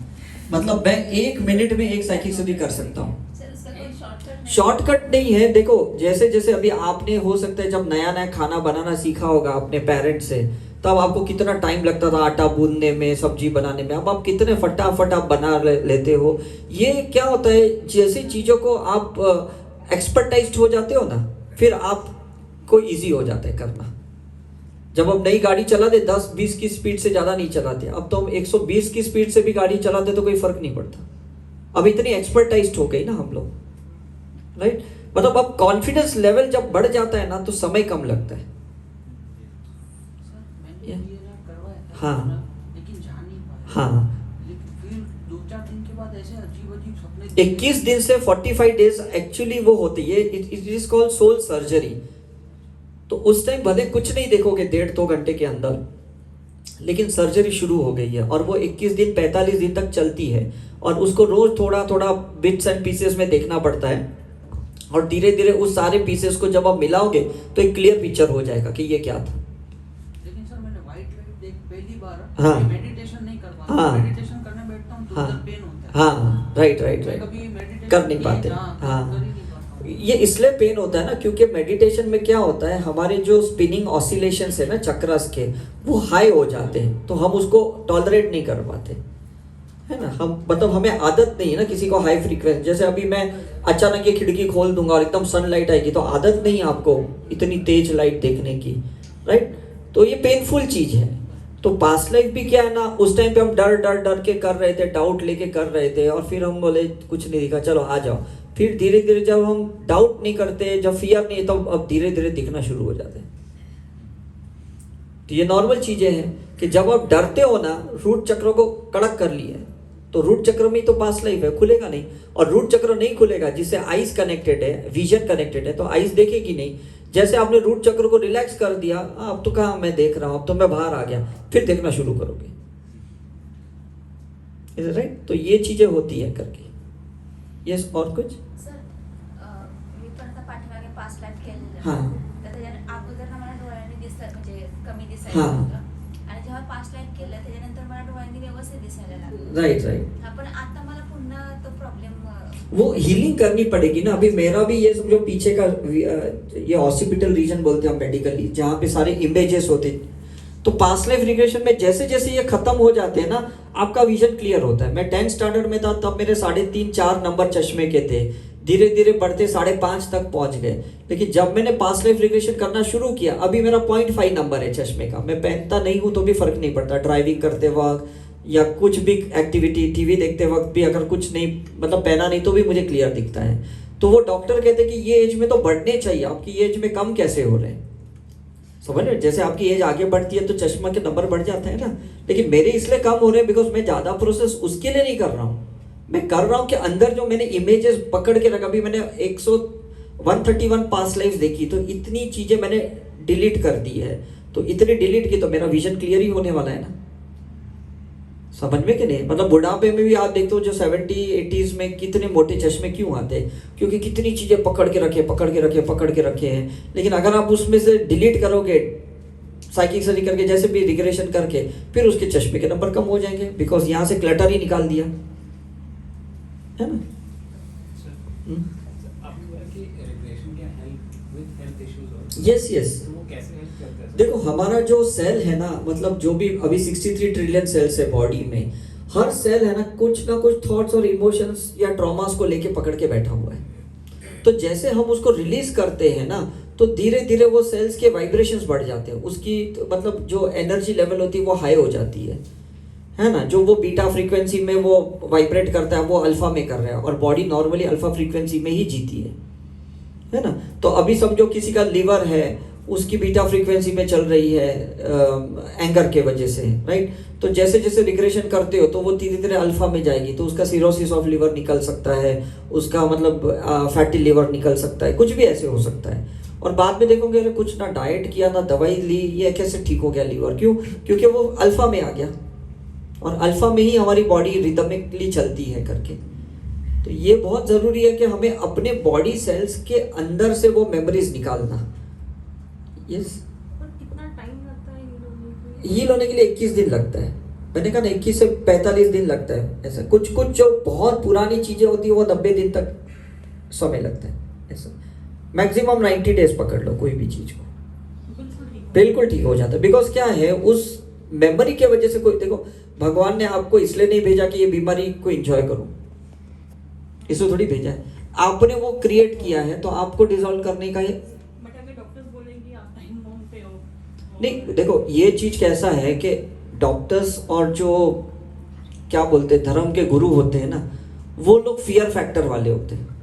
मतलब मैं 1 मिनट में एक साइकिक सर्जरी कर सकता हूँ। सर उसका कोई शॉर्टकट नहीं? शॉर्टकट नहीं है। देखो जैसे जैसे अभी आपने, हो सकता है जब नया नया खाना बनाना सीखा होगा अपने पेरेंट्स से, तब आपको कितना टाइम लगता था आटा गूंदने में, सब्जी बनाने में, अब आप कितने फटाफट आप बना लेते हो। ये क्या होता है, जैसी चीज़ों को आप एक्सपर्टाइज्ड हो जाते हो ना, फिर आपको इजी हो जाता है करना। जब हम नई गाड़ी चलाते 10-20 की स्पीड से ज़्यादा नहीं चलाते, अब तो हम 120 की स्पीड से भी गाड़ी चलाते तो कोई फर्क नहीं पड़ता। अब इतनी एक्सपर्टाइज्ड हो गई ना हम लोग, राइट? मतलब अब कॉन्फिडेंस लेवल जब बढ़ जाता है ना, तो समय कम लगता है। हाँ लेकिन जा नहीं पाया। हाँ, लेकिन फिर 2-4 दिन के बाद ऐसे अजीब सपने, 21 दिन से 45 डेज एक्चुअली वो होती है, it is called soul surgery. तो उस टाइम भले कुछ नहीं देखोगे 1.5-2 घंटे के अंदर, लेकिन सर्जरी शुरू हो गई है, और वो 21 दिन 45 दिन तक चलती है, और उसको रोज थोड़ा थोड़ा बिट्स एंड पीसेस में देखना पड़ता है, और धीरे धीरे उस सारे पीसेस को जब आप मिलाओगे तो एक क्लियर पिक्चर हो जाएगा कि ये क्या था। लेकिन सर मैंने व्हाइट लाइट देख पहली बार, हाँ। मेडिटेशन नहीं कर पाता, हाँ। मेडिटेशन करने बैठता हूँ तो हाँ। उधर पेन होता है। हाँ, राइट राइट मैं राइट, कभी मेडिटेशन कर नहीं पाते। हाँ, हाँ, कर ही नहीं पाता। ये इसलिए पेन होता है ना, क्योंकि मेडिटेशन में क्या होता है, हमारे जो स्पिनिंग ऑसिलेशंस है ना चक्रस के, वो हाई हो जाते हैं, तो हम उसको टॉलरेट नहीं कर पाते, है ना। हम मतलब हमें आदत नहीं है ना किसी को हाई फ्रीक्वेंसी, जैसे अभी मैं अचानक ये खिड़की खोल दूंगा और एकदम सनलाइट आएगी, तो आदत नहीं है आपको इतनी तेज लाइट देखने की, राइट? तो ये पेनफुल चीज है। तो पास्ट लाइफ भी क्या है ना, उस टाइम पे हम डर डर डर के कर रहे थे, डाउट लेके कर रहे थे, और फिर हम बोले कुछ नहीं दिखा, चलो आ जाओ। फिर धीरे धीरे जब हम डाउट नहीं करते, जब फियर नहीं, तो अब धीरे धीरे दिखना शुरू हो जाते हैं। तो ये नॉर्मल चीजें हैं कि जब आप डरते हो ना, रूट चक्र को कड़क कर लिए, तो रूट चक्र में ही तो पास्ट लाइफ है, खुलेगा नहीं। और रूट चक्र नहीं खुलेगा जिससे आइज कनेक्टेड है, विजन कनेक्टेड है, तो आइज देखेगी नहीं। जैसे आपने रूट चक्र को रिलैक्स कर दिया, अब तो कहाँ मैं देख रहा हूँ, अब तो मैं बाहर आ गया, फिर देखना शुरू करोगे, राइट? तो ये चीजें होती है करके। यस, और कुछ? सर मी पण आता पाठीमागे 5 लाख केलेलं, हां. तर त्याच्यानंतर अगोदर ना मला डोळ्यांनी दिसतात, म्हणजे कमी दिसायला हां. लागलं, आणि जेव्हा 5 लाख केलं त्याच्यानंतर मला डोळ्यांनी व्यवस्थित दिसायला लागलं। राइट राइट, हा, पण आता मला पुन्हा तो प्रॉब्लेम वो हीलिंग करनी पड़ेगी ना। अभी मेरा भी ये समझो पीछे का ये ऑसिपिटल रीजन बोलते हैं हम मेडिकली, जहाँ पे सारे इमेजेस होते हैं। तो पास्ट लाइफ रिग्रेशन में जैसे जैसे ये खत्म हो जाते हैं ना, आपका विजन क्लियर होता है। मैं 10th स्टैंडर्ड में था, तब मेरे 3.5-4 नंबर चश्मे के थे, धीरे धीरे बढ़ते 5.5 तक पहुंच गए। लेकिन जब मैंने पास्ट लाइफ रिग्रेशन करना शुरू किया, अभी मेरा 0.5 नंबर है चश्मे का। मैं पहनता नहीं हूँ तो भी फर्क नहीं पड़ता, ड्राइविंग करते वक्त या कुछ भी एक्टिविटी, टीवी देखते वक्त भी अगर कुछ नहीं, मतलब पहना नहीं, तो भी मुझे क्लियर दिखता है। तो वो डॉक्टर कहते हैं कि ये एज में तो बढ़ने चाहिए, आपकी एज में कम कैसे हो रहे हैं, समझ रहे हो? जैसे आपकी एज आगे बढ़ती है तो चश्मा के नंबर बढ़ जाते हैं ना, लेकिन मेरे इसलिए कम हो रहे हैं बिकॉज मैं ज़्यादा प्रोसेस उसके लिए नहीं कर रहा हूँ। मैं कर रहा हूँ कि अंदर जो मैंने इमेजेस पकड़ के रखा, अभी मैंने 131 पास्ट लाइफ देखी, तो इतनी चीज़ें मैंने डिलीट कर दी है, तो इतनी डिलीट की तो मेरा विजन क्लियर ही होने वाला है ना। समझ में कि नहीं? मतलब बुढ़ापे में भी आप देखते हो जो 70-80s में कितने मोटे चश्मे क्यों आते हैं, क्योंकि कितनी चीज़ें पकड़ के रखे हैं। लेकिन अगर आप उसमें से डिलीट करोगे साइकिक सर्जरी करके, जैसे भी रिग्रेशन करके, फिर उसके चश्मे के नंबर कम हो जाएंगे, बिकॉज यहाँ से क्लटर ही निकाल दिया है ना। आपने बोला कि regression can help with health issues और यस तो वो कैसे हेल्प करता है? देखो हमारा जो सेल है ना, मतलब जो भी अभी 63 ट्रिलियन सेल्स है बॉडी में, हर सेल है ना कुछ थॉट्स और इमोशंस या ट्रॉमास को लेके पकड़ के बैठा हुआ है। तो जैसे हम उसको रिलीज करते हैं ना, तो धीरे धीरे वो सेल्स के वाइब्रेशंस बढ़ जाते हैं, उसकी मतलब जो एनर्जी लेवल होती है वो हाई हो जाती है ना। जो वो बीटा फ्रीक्वेंसी में वो वाइब्रेट करता है वो अल्फा में कर रहा है, और बॉडी नॉर्मली अल्फा फ्रीक्वेंसी में ही जीती है ना। तो अभी समझो किसी का लिवर है, उसकी बीटा फ्रीक्वेंसी में चल रही है एंगर के वजह से, राइट। तो जैसे जैसे रिग्रेशन करते हो तो वो धीरे धीरे अल्फा में जाएगी, तो उसका सिरोसिस ऑफ लिवर निकल सकता है, उसका मतलब फैटी लिवर निकल सकता है, कुछ भी ऐसे हो सकता है। और बाद में देखोगे अरे कुछ ना डाइट किया ना दवाई ली, ये कैसे ठीक हो गया लिवर? क्यों? क्योंकि वो अल्फा में आ गया, और अल्फा में ही हमारी बॉडी रिदमिकली चलती है करके। तो ये बहुत ज़रूरी है कि हमें अपने बॉडी सेल्स के अंदर से वो मेमोरीज निकालना। यस। पर कितना टाइम लगता है हील होने के लिए 21 दिन लगता है। मैंने कहा ना 21 से 45 दिन लगता है। ऐसा कुछ जो बहुत पुरानी चीज़ें होती है वो 90 दिन तक समय लगता है। ऐसा मैक्सिमम 90 डेज पकड़ लो कोई भी चीज़ को, बिल्कुल ठीक हो जाता है। बिकॉज क्या है, उस मेमोरी के वजह से कोई, देखो भगवान ने आपको इसलिए नहीं भेजा कि ये बीमारी को एंजॉय करो, इसको थोड़ी भेजा है, आपने वो क्रिएट किया है, तो आपको डिसॉल्व करने का ये नहीं। देखो ये चीज कैसा है कि डॉक्टर्स और जो क्या बोलते हैं धर्म के गुरु होते हैं ना, वो लोग फियर फैक्टर वाले होते हैं।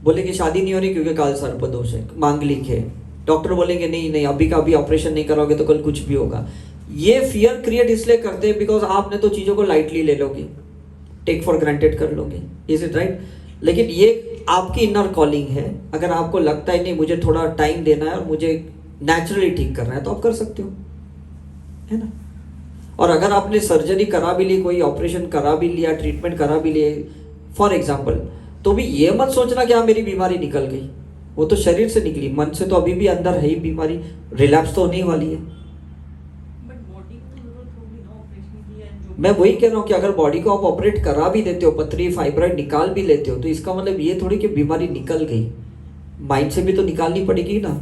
बोले कि शादी नहीं हो रही क्योंकि काल सर्पदोष है, मांगलिक है। डॉक्टर बोलेंगे नहीं नहीं अभी का अभी ऑपरेशन नहीं कराओगे तो कल कुछ भी होगा। ये फियर क्रिएट इसलिए करते हैं बिकॉज आपने तो चीज़ों को लाइटली ले लोगे, टेक फॉर ग्रांटेड कर लोगे, इज इट राइट? लेकिन ये आपकी इनर कॉलिंग है। अगर आपको लगता है नहीं मुझे थोड़ा टाइम देना है और मुझे नेचुरली ठीक करना है, तो आप कर सकते हो, है ना। और अगर आपने सर्जरी करा भी ली, कोई ऑपरेशन करा भी लिया, ट्रीटमेंट करा भी लिए फॉर एग्जाम्पल, तो भी ये मत सोचना कि हाँ मेरी बीमारी निकल गई। वो तो शरीर से निकली, मन से तो अभी भी अंदर है ही बीमारी, रिलैप्स तो होने ही वाली है। मैं वही कह रहा हूँ कि अगर बॉडी को आप ऑपरेट करा भी देते हो, पथरी फाइब्रॉइड निकाल भी लेते हो, तो इसका मतलब ये थोड़ी कि बीमारी निकल गई। माइंड से भी तो निकालनी पड़ेगी ना,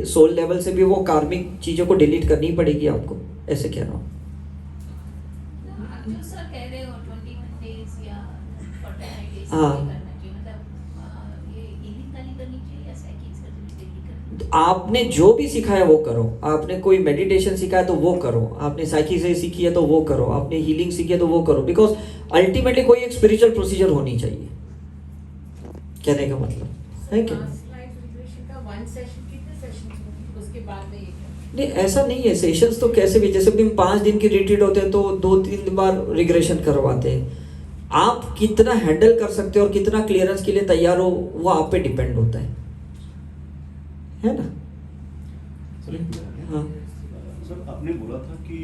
सोल लेवल से भी वो कार्मिक चीज़ों को डिलीट करनी पड़ेगी आपको, ऐसे कह रहा हूँ। जो सर कह रहे हो 21 डेज या 49 डेज हाँ। करना चाहिए, मतलब ये हीलिंग वाली करनी चाहिए या साइकिक सर्जरी करनी चाहिए? आपने जो भी सीखा है वो करो। आपने कोई मेडिटेशन सीखा है तो वो करो, आपने साइकी से सीखी है तो वो करो, आपने हीलिंग सीखी है तो वो करो। बिकॉज अल्टीमेटली कोई एक स्पिरिचुअल प्रोसीजर होनी चाहिए, कहने का मतलब है कि नहीं, ऐसा नहीं है। सेशंस तो कैसे भी, जैसे भी 5 दिन की रिट्रीट होते हैं तो 2-3 बार रिग्रेशन करवाते हैं। आप कितना हैंडल कर सकते हो और कितना क्लियरेंस के लिए तैयार हो, वो आप पे डिपेंड होता है ना। हाँ सर आपने बोला था कि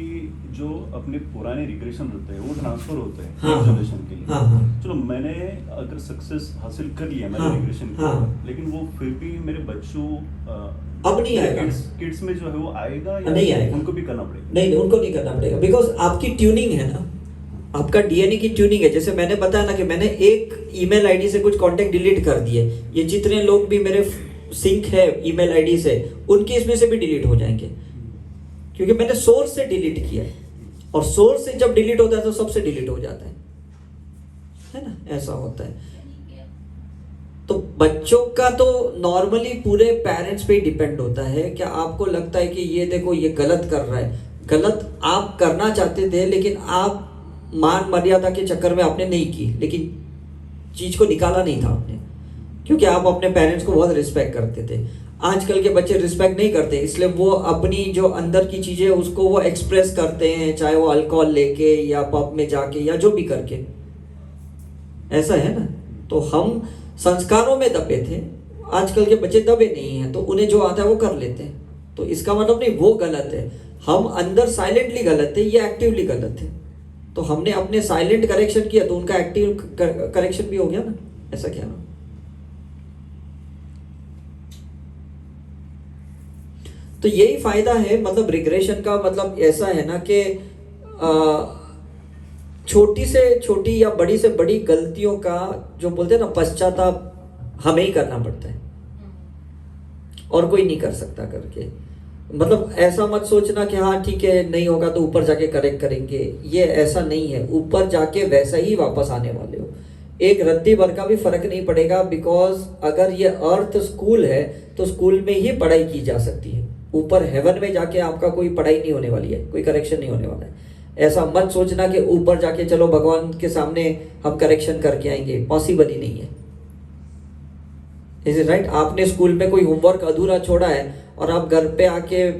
जो अपने पुराने रिग्रेशन होते हैं वो ट्रांसफर होते हैं हाँ, जनरेशन के लिए। हाँ, हाँ। चलो मैंने अगर सक्सेस हासिल कर लिया मैंने हाँ, रिग्रेशन हाँ। लेकिन वो फिर भी मेरे बच्चों अब नहीं आएगा। किड्स में जो है वो आएगा या नहीं आएगा, उनको भी करना पड़ेगा? नहीं उनको नहीं करना पड़ेगा। बिकॉज आपकी ट्यूनिंग है ना, आपका डीएनए की ट्यूनिंग है। जैसे मैंने बताया ना कि मैंने एक ईमेल आईडी से कुछ कांटेक्ट डिलीट कर दिए, ये जितने लोग भी मेरे सिंक है ईमेल आईडी से, उनके इसमें से भी डिलीट हो जाएंगे, क्योंकि मैंने सोर्स से डिलीट किया है। और सोर्स से जब डिलीट होता है तो सबसे डिलीट हो जाता है ना, ऐसा होता है। तो बच्चों का तो नॉर्मली पूरे पेरेंट्स पे ही डिपेंड होता है कि आपको लगता है कि ये देखो ये गलत कर रहा है, गलत आप करना चाहते थे लेकिन आप मान मर्यादा के चक्कर में आपने नहीं की, लेकिन चीज को निकाला नहीं था आपने, क्योंकि आप अपने पेरेंट्स को बहुत रिस्पेक्ट करते थे। आजकल के बच्चे रिस्पेक्ट नहीं करते, इसलिए वो अपनी जो अंदर की चीजें उसको वो एक्सप्रेस करते हैं, चाहे वो अल्कोहल लेके या पब में जाके या जो भी करके। ऐसा है ना। तो हम संस्कारों में दबे थे, आजकल के बच्चे दबे नहीं हैं, तो उन्हें जो आता है वो कर लेते हैं। तो इसका मतलब नहीं वो गलत है, हम अंदर साइलेंटली गलत है, ये एक्टिवली गलत है। तो हमने अपने साइलेंट करेक्शन किया तो उनका एक्टिव करेक्शन भी हो गया ना। ऐसा क्या ना। तो यही फायदा है, मतलब रिग्रेशन का मतलब ऐसा है ना कि छोटी से छोटी या बड़ी से बड़ी गलतियों का जो बोलते हैं ना पश्चाताप हमें ही करना पड़ता है और कोई नहीं कर सकता करके। मतलब ऐसा मत सोचना कि हाँ ठीक है नहीं होगा तो ऊपर जाके करेक्ट करेंगे, ये ऐसा नहीं है। ऊपर जाके वैसा ही वापस आने वाले हो, एक रत्ती भर का भी फर्क नहीं पड़ेगा। बिकॉज अगर ये अर्थ स्कूल है तो स्कूल में ही पढ़ाई की जा सकती है, ऊपर हेवन में जाके आपका कोई पढ़ाई नहीं होने वाली है, कोई करेक्शन नहीं होने वाला है। ऐसा मत सोचना कि ऊपर जाके चलो भगवान के सामने हम करेक्शन करके आएंगे, पॉसिबल ही नहीं है। Is it right? आपने स्कूल में कोई होमवर्क अधूरा छोड़ा है और आप घर पे आके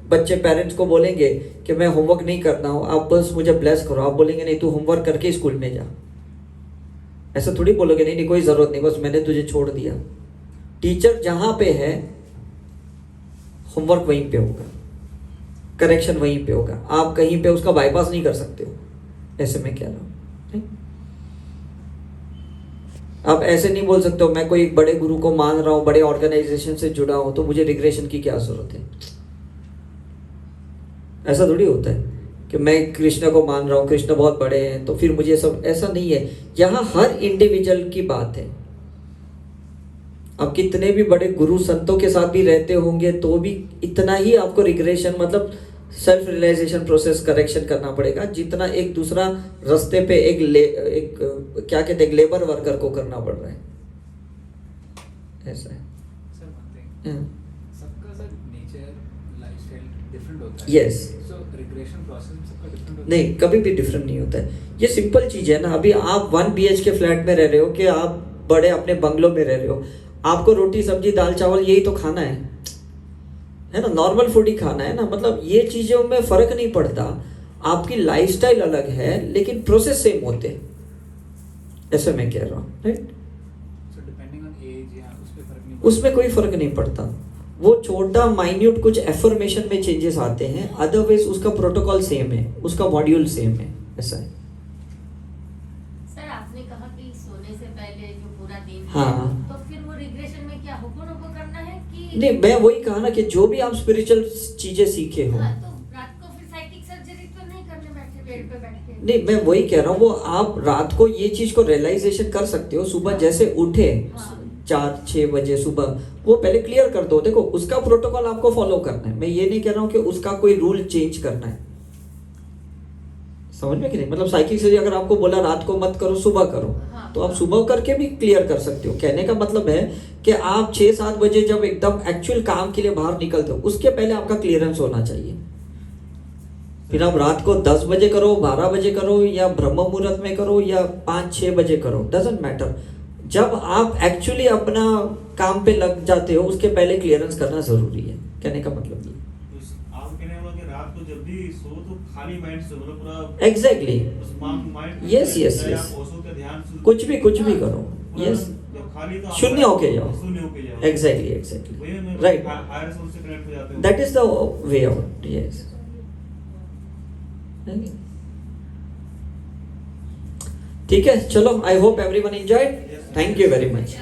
बच्चे पेरेंट्स को बोलेंगे कि मैं होमवर्क नहीं करना हूं, आप बस मुझे ब्लेस करो। आप बोलेंगे नहीं तू होमवर्क करके स्कूल में जा। ऐसा थोड़ी बोलोगे नहीं नहीं कोई जरूरत नहीं, बस मैंने तुझे छोड़ दिया। टीचर जहां पे है होमवर्क वहीं पे होगा, करेक्शन वहीं पे होगा, आप कहीं पे उसका बाईपास नहीं कर सकते हो। ऐसे में क्या रहा हूं, आप ऐसे नहीं बोल सकते हो मैं कोई बड़े गुरु को मान रहा हूं, बड़े ऑर्गेनाइजेशन से जुड़ा हूं तो मुझे रिग्रेशन की क्या जरूरत है। ऐसा थोड़ी होता है कि मैं कृष्ण को मान रहा हूं, कृष्ण बहुत बड़े हैं तो फिर मुझे सब, ऐसा नहीं है। यहाँ हर इंडिविजुअल की बात है। आप कितने भी बड़े गुरु संतों के साथ भी रहते होंगे तो भी इतना ही आपको रिग्रेशन मतलब सेल्फ रियलाइजेशन प्रोसेस करेक्शन करना पड़ेगा जितना एक दूसरा रास्ते पे एक क्या कहते हैं लेबर वर्कर को करना पड़ रहा है। ऐसा है सर one thing, सबका सर नेचर लाइफस्टाइल डिफरेंट होता है। Yes. सो रिग्रेशन प्रोसेस सबका डिफरेंट होता है। नहीं, कभी भी डिफरेंट नहीं होता है। ये सिंपल चीज है ना। अभी आप 1 BHK फ्लैट में रह रहे हो कि आप बड़े अपने बंगलों में रह रहे हो, आपको रोटी सब्जी दाल चावल यही तो खाना है ना, नॉर्मल फूड ही खाना है ना। मतलब ये चीजों में फर्क नहीं पड़ता, आपकी लाइफस्टाइल अलग है लेकिन प्रोसेस सेम होते हैं। ऐसे मैं कह रहा हूँ, right? So depending on age या उस पे फर्क नहीं उसमें कोई फर्क नहीं पड़ता। वो छोटा माइन्यूट कुछ एफर्मेशन में चेंजेस आते हैं, अदरवाइज उसका प्रोटोकॉल सेम है, उसका मॉड्यूल सेम है। ऐसा है। सर आपने कहा कि सोने से पहले जो पूरा दिन हाँ। है, तो फिर वो रिग्रेशन में क्या हुक्म करना है कि नहीं, मैं वही कहा ना कि जो भी आप स्पिरिचुअल चीजें सीखे हो, हाँ, तो रात को फिर साइकिक सर्जरी तो नहीं करने बैठे बेड पे बैठ के। नहीं मैं वही कह रहा हूँ, वो आप रात को ये चीज को रियलाइजेशन कर सकते हो। सुबह जैसे उठे 4-6 बजे सुबह, वो पहले क्लियर कर दो। देखो उसका प्रोटोकॉल आपको फॉलो करना है। मैं ये नहीं कह रहा हूँ कि उसका कोई रूल चेंज करना है, समझ में कि नहीं? मतलब साइकिक सर्जरी अगर आपको बोला रात को मत करो सुबह करो, हाँ। तो आप सुबह करके भी क्लियर कर सकते हो। कहने का मतलब है कि आप 6-7 बजे जब एकदम एक्चुअल काम के लिए बाहर निकलते हो उसके पहले आपका क्लियरेंस होना चाहिए। फिर आप रात को 10 बजे करो, 12 बजे करो या ब्रह्म मुहूर्त में करो या 5-6 बजे करो, डजंट मैटर। जब आप एक्चुअली अपना काम पे लग जाते हो उसके पहले क्लियरेंस करना जरूरी है। कहने का मतलब ये आप कहने वाला कि रात को जब भी सो तो खाली माइंड से मतलब पूरा exactly mind Yes, yes, yes. Osho का ध्यान से कुछ भी करो, पूरा यस, जब खाली तो शून्य होके जाओ। शून्य होके जाओ। एग्जैक्टली वही में राइट, हायर सोल से कनेक्ट हो जाते हैं। That is the way out. Yes, ठीक है, चलो। I hope everyone enjoyed. Thank you very much.